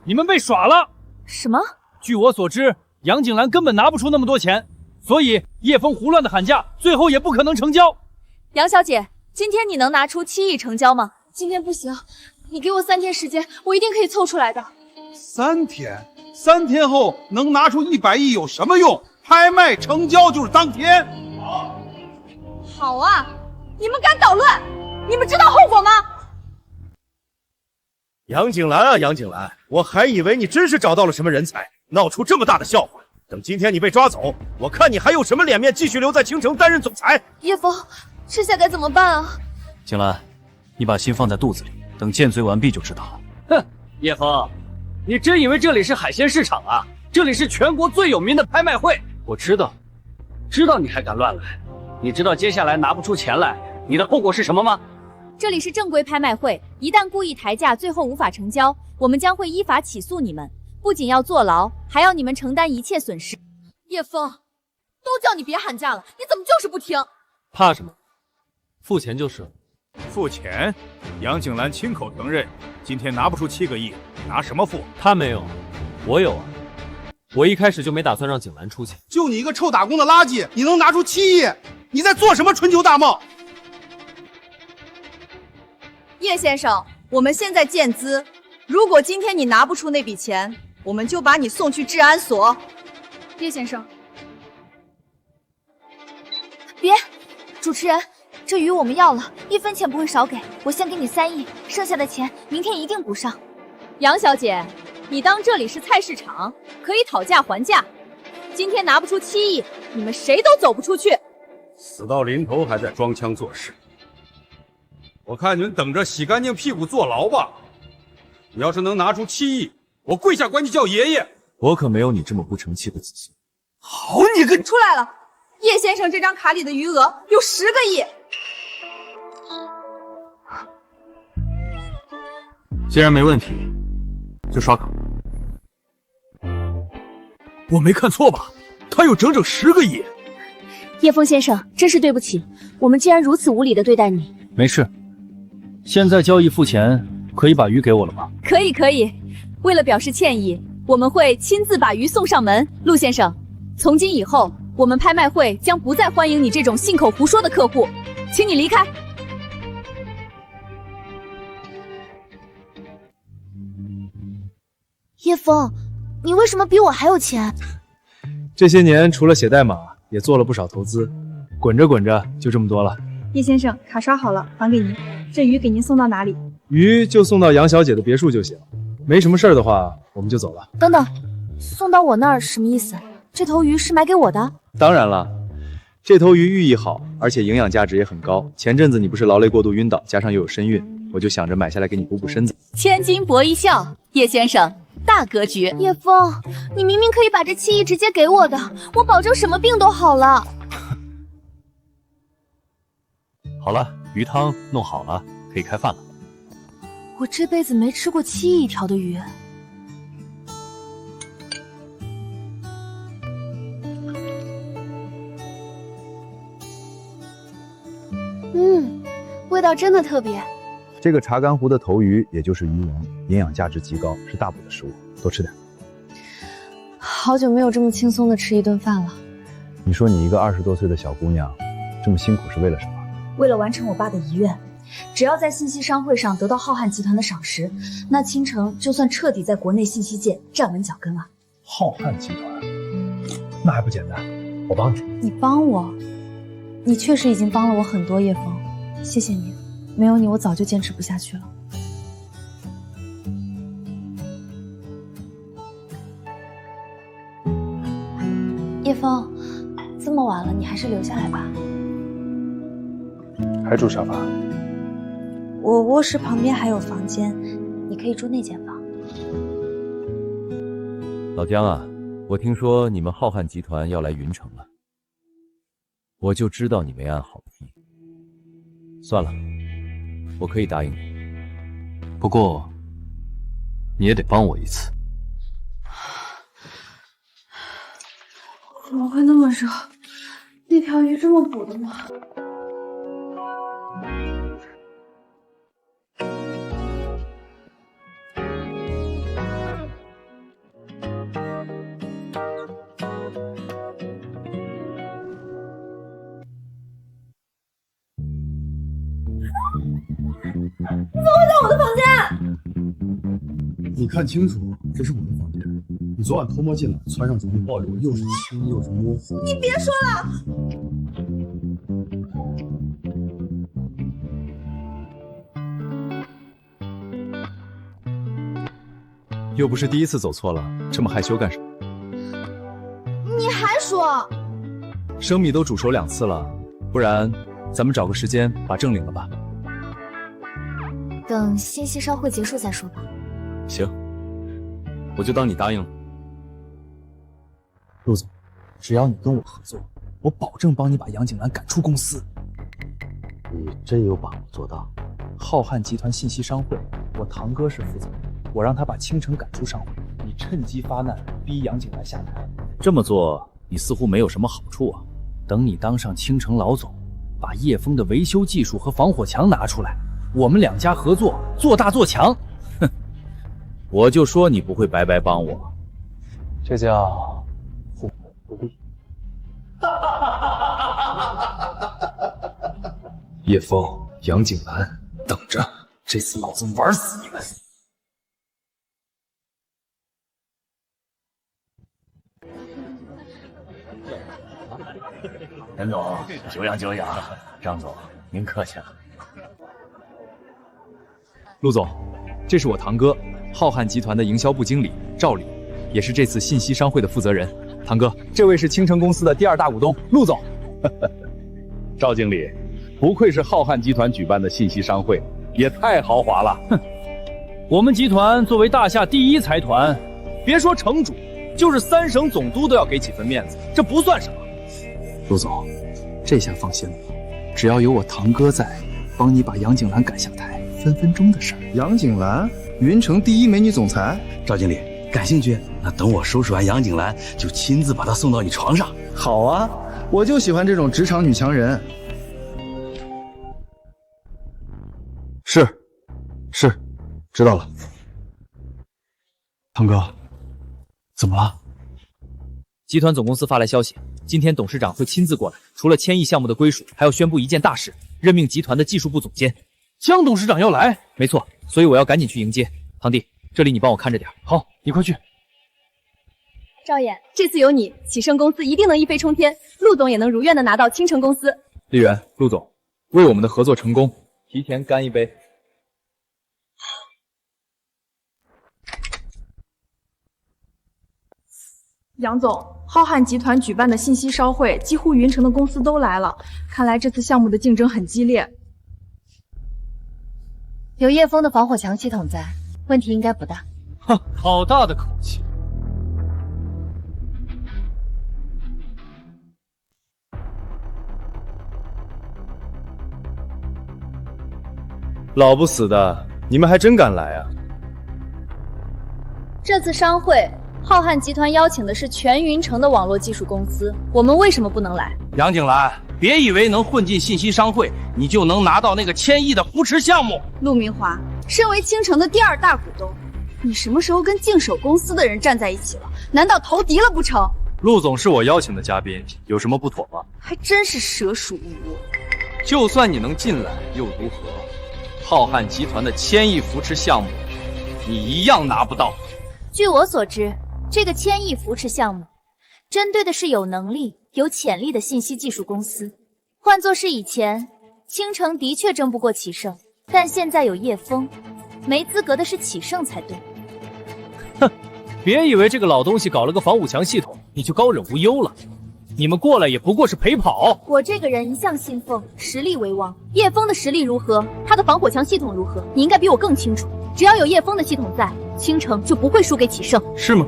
Speaker 16: 你们被耍了。
Speaker 10: 什么？
Speaker 16: 据我所知，杨景兰根本拿不出那么多钱，所以叶枫胡乱的喊价，最后也不可能成交。
Speaker 10: 杨小姐，今天你能拿出7亿成交吗？
Speaker 19: 今天不行，你给我3天时间，我一定可以凑出来的。
Speaker 3: 3天？3天后能拿出100亿有什么用？拍卖成交就是当天。
Speaker 8: 好啊，你们敢捣乱，你们知道后果吗？
Speaker 15: 杨景兰啊，杨景兰，我还以为你真是找到了什么人才，闹出这么大的笑话。等今天你被抓走，我看你还有什么脸面继续留在倾城担任总裁？
Speaker 10: 叶枫，这下该怎么办啊？
Speaker 9: 景兰，你把心放在肚子里，等建罪完毕就知道了。
Speaker 16: 哼，叶枫，你真以为这里是海鲜市场啊？这里是全国最有名的拍卖会。我知道，知道你还敢乱来。你知道接下来拿不出钱来，你的后果是什么吗？
Speaker 8: 这里是正规拍卖会，一旦故意抬价，最后无法成交，我们将会依法起诉你们，不仅要坐牢，还要你们承担一切损失。
Speaker 19: 叶枫，都叫你别喊价了，你怎么就是不听？
Speaker 9: 怕什么？付钱就是。
Speaker 18: 付钱？杨景兰亲口承认，今天拿不出7个亿，拿什么付？
Speaker 9: 他没有，我有啊。我一开始就没打算让景兰出钱。
Speaker 3: 就你一个臭打工的垃圾，你能拿出7亿？你在做什么春秋大梦？
Speaker 23: 叶先生，我们现在见资，如果今天你拿不出那笔钱，我们就把你送去治安所。
Speaker 19: 叶先生，
Speaker 10: 别，主持人，这鱼我们要了，1分钱不会少给，我先给你3亿，剩下的钱明天一定补上。
Speaker 8: 杨小姐，你当这里是菜市场，可以讨价还价。今天拿不出7亿，你们谁都走不出去。
Speaker 3: 死到临头还在装腔作势，我看你们等着洗干净屁股坐牢吧。你要是能拿出7亿，我跪下管你叫爷爷。
Speaker 7: 我可没有你这么不成器的子孙。
Speaker 23: 好你个！出来了，叶先生这张卡里的余额有10个亿。
Speaker 9: 既然没问题，就刷卡。
Speaker 18: 我没看错吧？他有整整10个亿。
Speaker 10: 叶枫先生，真是对不起，我们竟然如此无礼的对待你。
Speaker 9: 没事，现在交易付钱，可以把鱼给我了吗？
Speaker 8: 可以可以，为了表示歉意，我们会亲自把鱼送上门。陆先生，从今以后，我们拍卖会将不再欢迎你这种信口胡说的客户，请你离开。
Speaker 10: 叶枫，你为什么比我还有钱？
Speaker 21: 这些年除了写代码，也做了不少投资，滚着滚着就这么多了。
Speaker 23: 叶先生，卡刷好了，还给您。这鱼给您送到哪里？
Speaker 21: 鱼就送到杨小姐的别墅就行，没什么事儿的话，我们就走了。
Speaker 10: 等等，送到我那儿什么意思？这头鱼是买给我的？
Speaker 21: 当然了，这头鱼寓意好，而且营养价值也很高。前阵子你不是劳累过度晕倒，加上又有身孕，我就想着买下来给你补补身子。
Speaker 8: 千金博一笑，叶先生大格局。
Speaker 10: 叶枫，你明明可以把这7亿直接给我的，我保证什么病都好了。
Speaker 9: 好了，鱼汤弄好了，可以开饭了。
Speaker 10: 我这辈子没吃过7亿一条的鱼。味道真的特别。
Speaker 1: 这个查干湖的头鱼，也就是鱼丸，营养价值极高，是大补的食物，多吃点。
Speaker 19: 好久没有这么轻松的吃一顿饭了。
Speaker 1: 你说你一个20多岁的小姑娘，这么辛苦是为了什么？
Speaker 23: 为了完成我爸的遗愿，只要在信息商会上得到浩瀚集团的赏识，那倾城就算彻底在国内信息界站稳脚跟了。
Speaker 11: 浩瀚集团，那还不简单？我帮你。
Speaker 19: 你帮我？你确实已经帮了我很多，叶枫，谢谢你。没有你，我早就坚持不下去了。叶枫，这么晚了，你还是留下来吧。
Speaker 11: 还住沙发？
Speaker 23: 我卧室旁边还有房间，你可以住那间房。
Speaker 7: 老姜啊，我听说你们浩瀚集团要来云城了，我就知道你没安好心。算了，我可以答应你，
Speaker 9: 不过你也得帮我一次。
Speaker 19: 怎么会那么热？那条鱼这么补的吗？
Speaker 23: 你怎么会在我的房间？
Speaker 11: 你看清楚，这是我的房间。你昨晚偷摸进来，穿上床就抱着我，又是亲又是摸。
Speaker 23: 你别说了。
Speaker 7: 又不是第一次走错了，这么害羞干什么？
Speaker 23: 你还说？
Speaker 7: 生米都煮熟2次了，不然咱们找个时间把证领了吧。
Speaker 10: 等信息商会结束再说吧。
Speaker 7: 行，我就当你答应了。
Speaker 5: 陆总，只要你跟我合作，我保证帮你把杨景兰赶出公司。
Speaker 22: 你真有把握做到？
Speaker 5: 浩瀚集团信息商会，我堂哥是负责人，我让他把倾城赶出商会，你趁机发难，逼杨景兰下台。
Speaker 21: 这么做，你似乎没有什么好处啊。等你当上倾城老总，把叶枫的维修技术和防火墙拿出来，我们两家合作，做大做强。哼，我就说你不会白白帮我，
Speaker 5: 这叫互补不利。
Speaker 21: 叶枫、杨景兰，等着，这次老子玩死你们！
Speaker 15: 陈总，久仰久仰。张总，您客气了。
Speaker 20: 陆总，这是我堂哥，浩瀚集团的营销部经理赵理，也是这次信息商会的负责人。堂哥，这位是倾城公司的第2大股东陆总。
Speaker 2: 赵经理，不愧是浩瀚集团举办的信息商会，也太豪华了。
Speaker 21: 哼，我们集团作为大夏第1财团，别说城主，就是3省总督都要给几分面子，这不算什么。
Speaker 5: 陆总，这下放心了，只要有我堂哥在，帮你把杨景兰赶下台，分分钟的事儿。
Speaker 1: 杨景兰，云城第1美女总裁。
Speaker 22: 赵经理，感兴趣？那等我收拾完杨景兰，就亲自把她送到你床上。
Speaker 1: 好啊，我就喜欢这种职场女强人。
Speaker 5: 是，知道了。堂哥，怎么了？
Speaker 4: 集团总公司发来消息，今天董事长会亲自过来，除了千亿项目的归属，还要宣布一件大事，任命集团的技术部总监。
Speaker 21: 江董事长要来？
Speaker 4: 没错，所以我要赶紧去迎接。堂弟，这里你帮我看着点。
Speaker 21: 好，你快去。
Speaker 8: 赵衍，这次有你，启盛公司一定能一飞冲天，陆总也能如愿的拿到倾城公司。
Speaker 20: 丽媛，陆总，为我们的合作成功，提前干一杯。
Speaker 8: 杨总，浩瀚集团举办的信息商会，几乎云城的公司都来了，看来这次项目的竞争很激烈。
Speaker 17: 有叶枫的防火墙系统在，问题应该不大。
Speaker 21: 哼，好大的口气！
Speaker 7: 老不死的，你们还真敢来啊！
Speaker 8: 这次商会，浩瀚集团邀请的是全云城的网络技术公司，我们为什么不能来？
Speaker 22: 杨景兰，别以为能混进信息商会，你就能拿到那个1000亿的扶持项目。
Speaker 8: 陆明华，身为倾城的第2大股东，你什么时候跟静守公司的人站在一起了？难道投敌了不成？
Speaker 6: 陆总是我邀请的嘉宾，有什么不妥吗？
Speaker 8: 还真是蛇鼠一窝。
Speaker 6: 就算你能进来又如何？浩瀚集团的1000亿扶持项目，你一样拿不到。
Speaker 10: 据我所知，这个1000亿扶持项目，针对的是有能力、有潜力的信息技术公司。换作是以前，倾城的确争不过启盛，但现在有叶枫，没资格的是启盛才对。
Speaker 4: 哼，别以为这个老东西搞了个防火墙系统，你就高枕无忧了。你们过来也不过是陪跑。
Speaker 10: 我这个人一向信奉实力为王，叶枫的实力如何，他的防火墙系统如何，你应该比我更清楚。只要有叶枫的系统在，倾城就不会输给启盛，
Speaker 6: 是吗？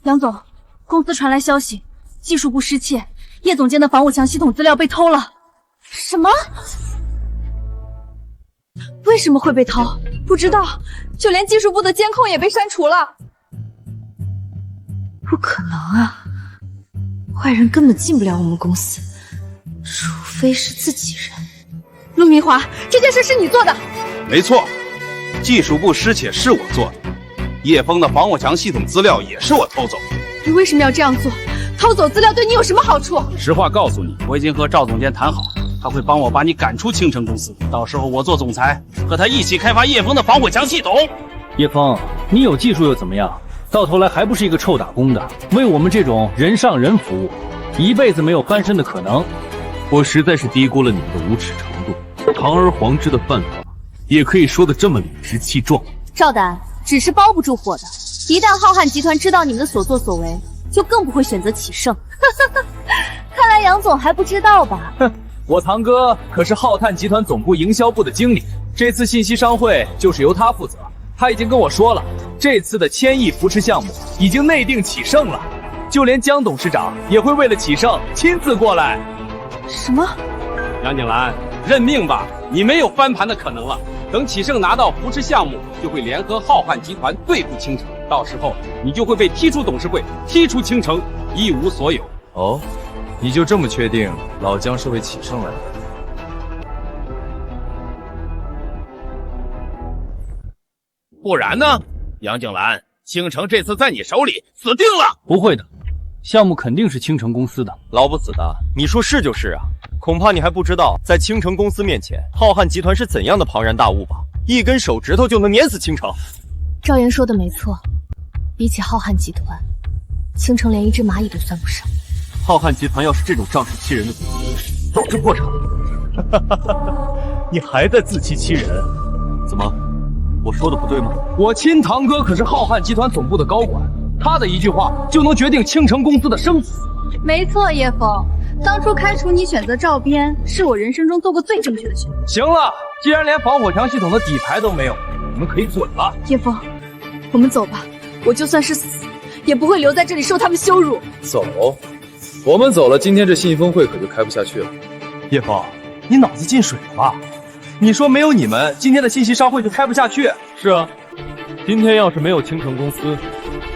Speaker 8: 杨总，公司传来消息，技术部失窃，叶总监的防火墙系统资料被偷了。什么？为什么会被偷？不知道，就连技术部的监控也被删除了。不可能啊！坏人根本进不了我们公司，除非是自己人。陆明华，这件事是你做的？
Speaker 22: 没错，技术部失窃是我做的，叶枫的防火墙系统资料也是我偷走的。
Speaker 8: 你为什么要这样做？偷走资料对你有什么好处？
Speaker 22: 实话告诉你，我已经和赵总监谈好，他会帮我把你赶出倾城公司，到时候我做总裁，和他一起开发叶枫的防火墙系统。
Speaker 21: 叶枫，你有技术又怎么样？到头来还不是一个臭打工的，为我们这种人上人服务，一辈子没有翻身的可能。
Speaker 12: 我实在是低估了你们的无耻程度，堂而皇之的犯法，也可以说得这么理直气壮。
Speaker 10: 赵胆，纸是包不住火的，一旦浩瀚集团知道你们的所作所为，就更不会选择启盛。看来杨总还不知道吧？
Speaker 21: 哼，
Speaker 20: 我堂哥可是浩瀚集团总部营销部的经理，这次信息商会就是由他负责。他已经跟我说了，这次的1000亿扶持项目已经内定起胜了，就连江董事长也会为了起胜亲自过来。
Speaker 19: 什么？
Speaker 3: 杨景兰，认命吧，你没有翻盘的可能了。等启盛拿到扶持项目，就会联合浩瀚集团对付倾城，到时候你就会被踢出董事会，踢出倾城，一无所有。
Speaker 7: 哦，你就这么确定老姜是为启盛来的？
Speaker 15: 不然呢？杨景兰，倾城这次在你手里死定了。
Speaker 21: 不会的，项目肯定是倾城公司的。
Speaker 6: 老不死的，你说是就是啊。恐怕你还不知道，在倾城公司面前，浩瀚集团是怎样的庞然大物吧？一根手指头就能碾死倾城。
Speaker 17: 赵岩说的没错，比起浩瀚集团，倾城连一只蚂蚁都算不上。
Speaker 6: 浩瀚集团要是这种仗势欺人的公司，早就破产了。
Speaker 15: 你还在自欺欺人？
Speaker 6: 怎么，我说的不对吗？
Speaker 5: 我亲堂哥可是浩瀚集团总部的高管，他的一句话就能决定倾城公司的生死。
Speaker 8: 没错，叶枫，当初开除你选择赵编，是我人生中做过最正确的选择。
Speaker 5: 行了，既然连防火墙系统的底牌都没有，你们可以滚了。
Speaker 8: 叶枫，我们走吧，我就算是死，也不会留在这里受他们羞辱。
Speaker 7: 走，我们走了，今天这信息峰会可就开不下去了。
Speaker 5: 叶枫，你脑子进水了吧？你说没有你们，今天的信息商会就开不下去。
Speaker 9: 是啊，今天要是没有倾城公司，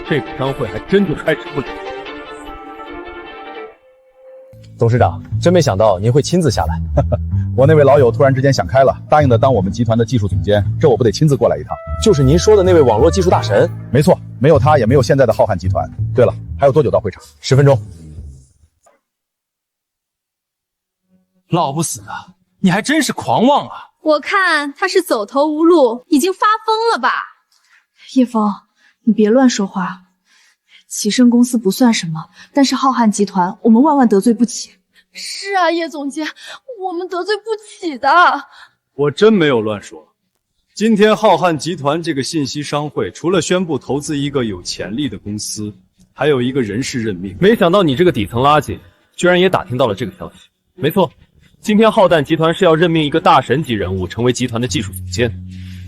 Speaker 9: 这个商会还真就开始不了。
Speaker 2: 董事长，真没想到您会亲自下来。我那位老友突然之间想开了，答应的当我们集团的技术总监，这我不得亲自过来一趟？
Speaker 6: 就是您说的那位网络技术大神？
Speaker 2: 没错，没有他，也没有现在的浩瀚集团。对了，还有多久到会场？10分钟。
Speaker 5: 老不死的，你还真是狂妄啊！
Speaker 8: 我看他是走投无路，已经发疯了吧？
Speaker 19: 叶枫，你别乱说话。启盛公司不算什么，但是浩瀚集团我们万万得罪不起。
Speaker 8: 是啊，叶总监，我们得罪不起的。
Speaker 7: 我真没有乱说。今天浩瀚集团这个信息商会，除了宣布投资一个有潜力的公司，还有一个人事任命。
Speaker 9: 没想到你这个底层垃圾，居然也打听到了这个消息。没错，今天浩瀚集团是要任命一个大神级人物成为集团的技术总监，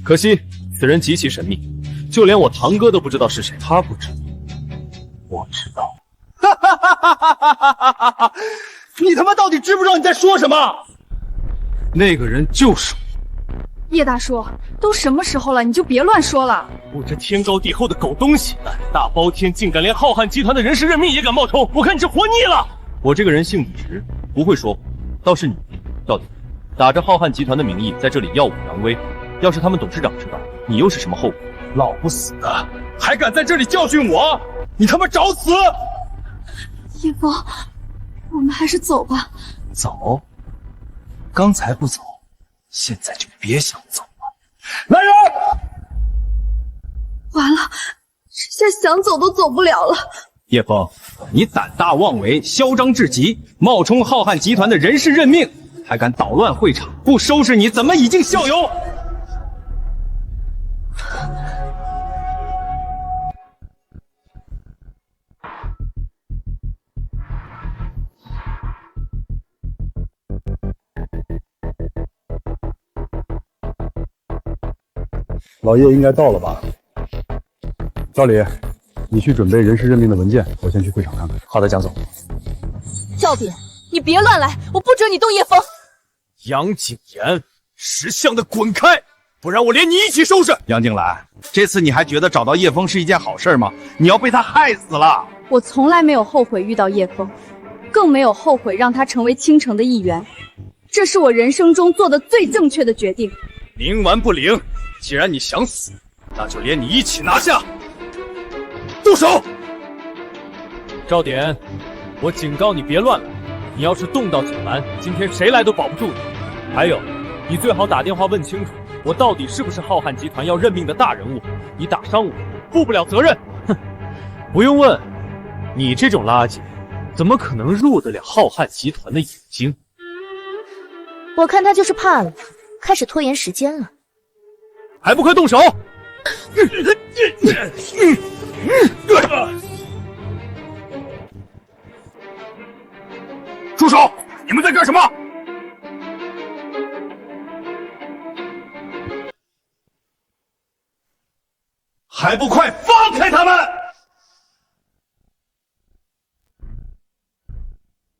Speaker 9: 可惜此人极其神秘，就连我堂哥都不知道是谁。
Speaker 7: 他不知道，我知道。
Speaker 11: 你他妈到底知不知道你在说什么？
Speaker 7: 那个人就是
Speaker 8: 我。叶大叔，都什么时候了，你就别乱说了。
Speaker 9: 不知天高地厚的狗东西，胆大包天，竟敢连浩瀚集团的人事任命也敢冒充！我看你是活腻了。
Speaker 6: 我这个人性子直，不会说谎，倒是你，赵鼎，打着浩瀚集团的名义在这里耀武扬威，要是他们董事长知道，你又是什么后果？
Speaker 11: 老不死的，还敢在这里教训我？你他妈找死！
Speaker 19: 叶枫，我们还是走吧。
Speaker 11: 走？刚才不走，现在就别想走了。来人！
Speaker 8: 完了，这下想走都走不了了。
Speaker 5: 叶枫，你胆大妄为，嚣张至极，冒充浩瀚集团的人事任命，还敢捣乱会场，不收拾你怎么以儆效尤？
Speaker 3: 老叶应该到了吧？赵理，你去准备人事任命的文件，我先去会场看看。
Speaker 6: 好的，蒋总。
Speaker 10: 赵典，你别乱来，我不准你动叶枫。
Speaker 15: 杨谨言，识相的滚开，不然我连你一起收拾。
Speaker 22: 杨静兰，这次你还觉得找到叶枫是一件好事吗？你要被他害死了。
Speaker 8: 我从来没有后悔遇到叶枫，更没有后悔让他成为倾城的一员。这是我人生中做的最正确的决定。
Speaker 15: 冥顽不灵，既然你想死，那就连你一起拿下。动手！
Speaker 9: 赵典，我警告你别乱来，你要是动到景兰，今天谁来都保不住你。还有，你最好打电话问清楚，我到底是不是浩瀚集团要任命的大人物？你打伤我，负不了责任。哼，不用问，你这种垃圾，怎么可能入得了浩瀚集团的眼睛？
Speaker 10: 我看他就是怕了，开始拖延时间了。
Speaker 9: 还不快动手！
Speaker 15: 住手！你们在干什么？还不快放开他们！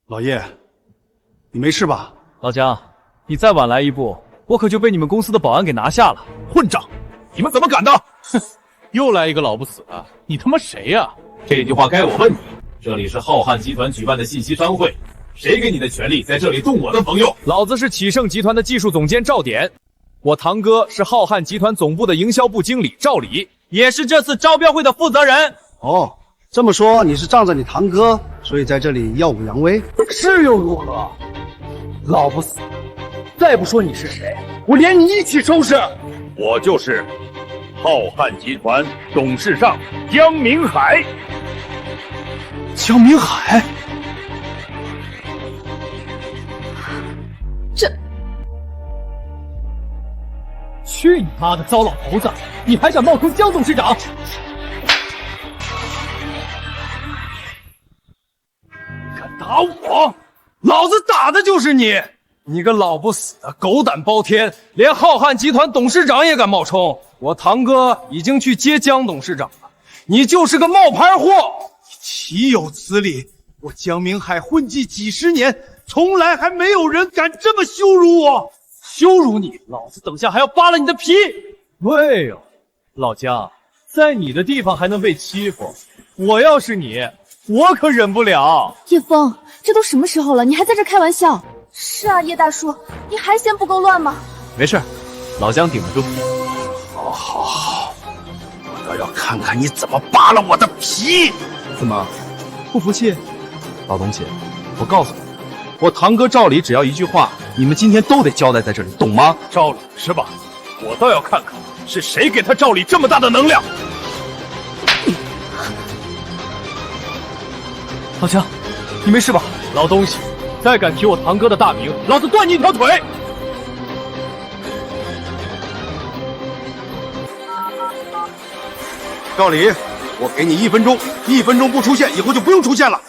Speaker 5: 老叶，你没事吧？
Speaker 20: 老姜，你再晚来一步，我可就被你们公司的保安给拿下了。
Speaker 18: 混账！你们怎么敢的？
Speaker 9: 哼，又来一个老不死的，你他妈谁呀？
Speaker 4: 这句话该我问你。这里是浩瀚集团举办的信息商会，谁给你的权利在这里动我的朋友？
Speaker 20: 老子是启盛集团的技术总监赵典，我堂哥是浩瀚集团总部的营销部经理赵礼，也是这次招标会的负责人。
Speaker 22: 哦，这么说你是仗着你堂哥，所以在这里耀武扬威？
Speaker 13: 是又如何？老不死，再不说你是谁，我连你一起收拾！
Speaker 18: 我就是浩瀚集团董事长江明海。
Speaker 5: 江明海，
Speaker 13: 去你妈的糟老头子！你还敢冒充江董事长？
Speaker 5: 敢打我，老子打的就是你！你个老不死的，狗胆包天，连浩瀚集团董事长也敢冒充！我堂哥已经去接江董事长了，你就是个冒牌货！
Speaker 15: 岂有此理！我江明海混迹几十年，从来还没有人敢这么羞辱我！
Speaker 13: 羞辱你，老子等下还要扒了你的皮！
Speaker 20: 对哟，老姜，在你的地方还能被欺负，我要是你，我可忍不了。
Speaker 19: 叶枫，这都什么时候了，你还在这开玩笑？
Speaker 23: 是啊，叶大叔，你还嫌不够乱吗？
Speaker 6: 没事，老姜顶得住。
Speaker 15: 好，好，好，我倒要看看你怎么扒了我的皮！
Speaker 5: 怎么，不服气？老东西，我告诉你，我堂哥赵礼只要一句话，你们今天都得交代在这里，懂吗？
Speaker 18: 赵礼是吧？我倒要看看是谁给他赵礼这么大的能量。
Speaker 20: 老姜，你没事吧？
Speaker 9: 老东西，再敢提我堂哥的大名，老子断你一条腿！
Speaker 15: 赵礼，我给你1分钟，1分钟不出现，以后就不用出现了。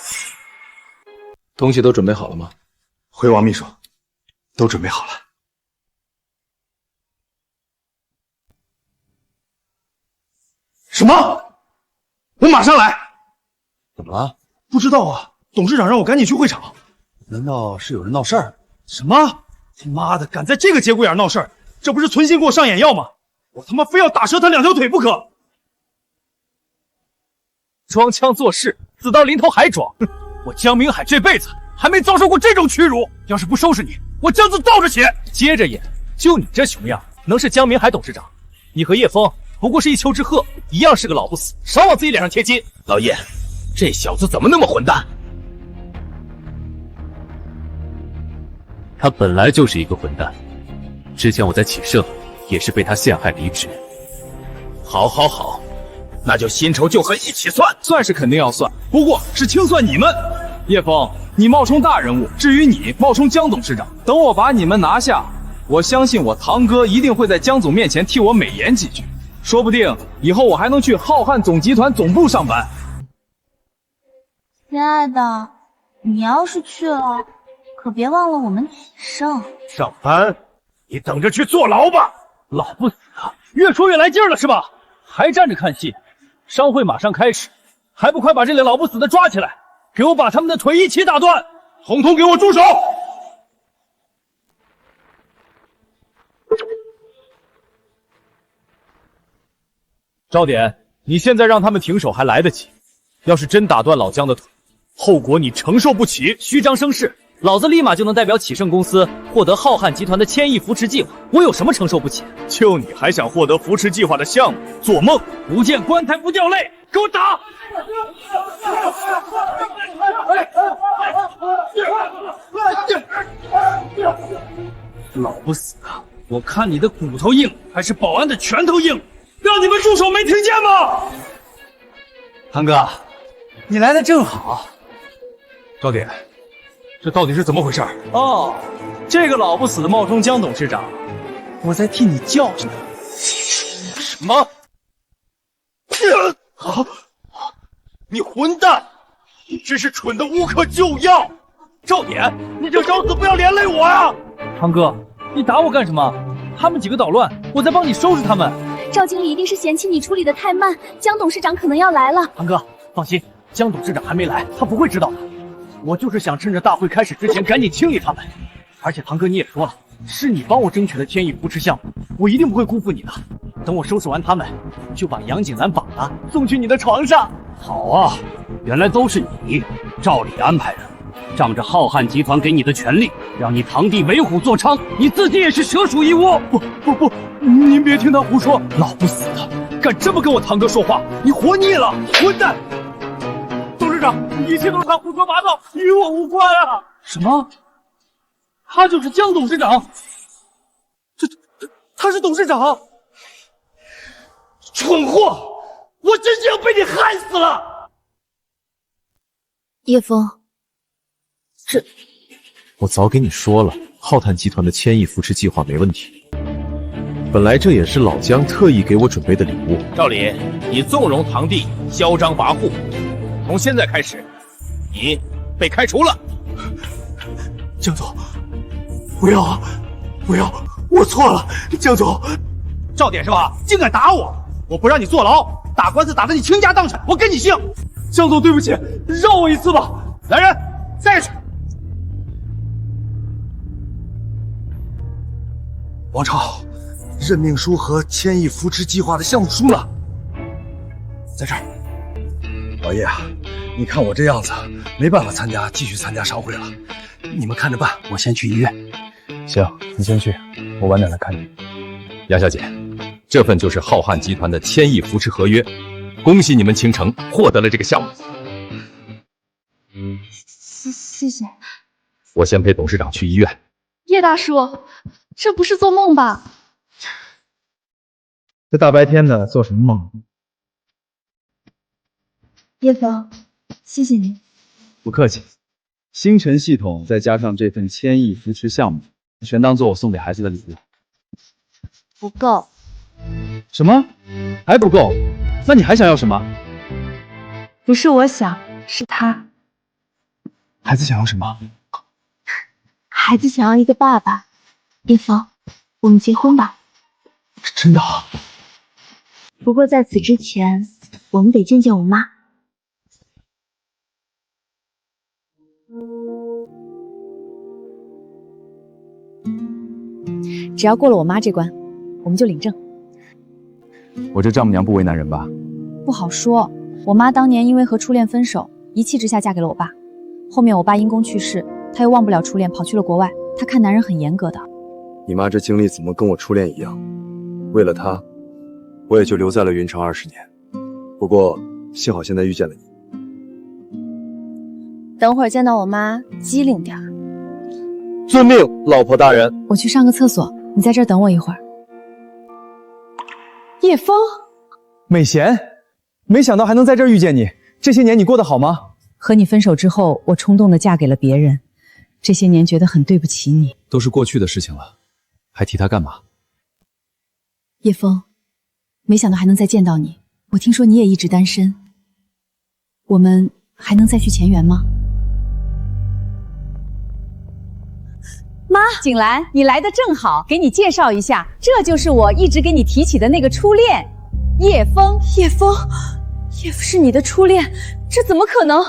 Speaker 5: 东西都准备好了吗？
Speaker 15: 回王秘书，都准备好了。什么？我马上来。
Speaker 5: 怎么了？
Speaker 15: 不知道啊，董事长让我赶紧去会场。难道是有人闹事儿？什么？他妈的，敢在这个节骨眼闹事儿，这不是存心给我上眼药吗？我他妈非要打折他2条腿不可！
Speaker 20: 装腔作势，自当临头还装。我江明海这辈子还没遭受过这种屈辱，要是不收拾你，我江子倒着血。接着演，就你这熊样，能是江明海董事长？你和叶枫不过是一丘之貉，一样是个老不死，少往自己脸上贴金。
Speaker 15: 老叶，这小子怎么那么混蛋？
Speaker 12: 他本来就是一个混蛋，之前我在启盛也是被他陷害离职。
Speaker 5: 好，好，好，那就新仇旧恨一起算，算是肯定要算，不过是清算你们。叶枫，你冒充大人物，至于你冒充江董事长，等我把你们拿下，我相信我堂哥一定会在江总面前替我美言几句，说不定以后我还能去浩瀚总集团总部上班。
Speaker 23: 亲爱的，你要是去了，可别忘了我们启盛。
Speaker 18: 上班，你等着去坐牢吧！
Speaker 13: 老不死的，越说越来劲儿了是吧？还站着看戏？商会马上开始，还不快把这类老不死的抓起来，给我把他们的腿一起打断！
Speaker 18: 统统给我住手！
Speaker 20: 赵典，你现在让他们停手还来得及，要是真打断老姜的腿，后果你承受不起。虚张声势，老子立马就能代表启盛公司获得浩瀚集团的1000亿扶持计划，我有什么承受不起？
Speaker 18: 就你还想获得扶持计划的项目？做梦！
Speaker 13: 不见棺材不掉泪，给我打！老不死的，我看你的骨头硬还是保安的拳头硬？让你们住手，没听见吗？
Speaker 5: 堂哥，你来的正好。赵典，这到底是怎么回事？
Speaker 13: 哦，这个老不死的冒充江董事长，我在替你教训他。
Speaker 15: 什么？你混蛋！你真是蠢的无可救药！
Speaker 13: 赵典，你就找死不要连累我呀！堂哥，你打我干什么？他们几个捣乱，我在帮你收拾他们。
Speaker 23: 赵经理一定是嫌弃你处理的太慢，江董事长可能要来了。
Speaker 13: 堂哥，放心，江董事长还没来，他不会知道的。我就是想趁着大会开始之前赶紧清理他们。而且堂哥你也说了，是你帮我争取了天意扶持项目，我一定不会辜负你的。等我收拾完他们，就把杨景兰绑了，送去你的床上。
Speaker 12: 好啊，原来都是你，照理安排的。仗着浩瀚集团给你的权利，让你堂弟为虎作伥，你自己也是蛇鼠一窝。
Speaker 13: 不，您别听他胡说，老不死的，敢这么跟我堂哥说话，你活腻了，混蛋！董事长，一切都是他胡说八道，与我无关啊！什么？他就是江董事长？他是董事长？蠢货！我真是要被你害死了！
Speaker 23: 叶枫。
Speaker 7: 我早给你说了，浩瀚集团的千亿扶持计划没问题。本来这也是老姜特意给我准备的礼物。
Speaker 15: 赵理，你纵容堂弟嚣张跋扈，从现在开始，你被开除了。
Speaker 11: 江总，不要啊，不要，我错了，江总。
Speaker 13: 赵典是吧？竟敢打我！我不让你坐牢，打官司打得你倾家荡产，我跟你姓。江总，对不起，饶我一次吧。来人，带去。
Speaker 11: 王超，任命书和千亿扶持计划的项目书呢？在这儿。老叶啊，你看我这样子，没办法继续参加商会了。你们看着办，我先去医院。
Speaker 2: 行，你先去，我晚点来看你。
Speaker 7: 杨小姐，这份就是浩瀚集团的千亿扶持合约，恭喜你们倾城获得了这个项目。
Speaker 19: 谢谢。
Speaker 7: 我先陪董事长去医院。
Speaker 19: 叶大叔，这不是做梦吧？
Speaker 2: 这大白天的做什么梦？
Speaker 19: 叶枫，谢谢你。
Speaker 2: 不客气。星辰系统再加上这份千亿扶持项目，全当做我送给孩子的礼物。
Speaker 19: 不够。
Speaker 2: 什么？还不够？那你还想要什么？
Speaker 19: 不是我想，是他。
Speaker 2: 孩子想要什么？
Speaker 19: 孩子想要一个爸爸。叶枫，我们结婚吧。
Speaker 2: 真的？
Speaker 19: 不过在此之前，我们得见见我妈。
Speaker 8: 只要过了我妈这关，我们就领证。
Speaker 2: 我这丈母娘不为难人吧？
Speaker 8: 不好说，我妈当年因为和初恋分手，一气之下嫁给了我爸。后面我爸因公去世，她又忘不了初恋，跑去了国外。她看男人很严格的。
Speaker 11: 你妈这经历怎么跟我初恋一样？为了她，我也就留在了云城20年。不过幸好现在遇见了你。
Speaker 8: 等会儿见到我妈，机灵点。
Speaker 11: 遵命，老婆大人。
Speaker 8: 我去上个厕所，你在这儿等我一会儿。叶枫，
Speaker 2: 美贤，没想到还能在这儿遇见你。这些年你过得好吗？
Speaker 8: 和你分手之后，我冲动的嫁给了别人，这些年觉得很对不起你。
Speaker 7: 都是过去的事情了，还提他干嘛？
Speaker 8: 叶枫，没想到还能再见到你。我听说你也一直单身，我们还能再续前缘吗？妈，景兰，你来的正好，给你介绍一下，这就是我一直给你提起的那个初恋，叶枫。叶枫是你的初恋？这怎么可能？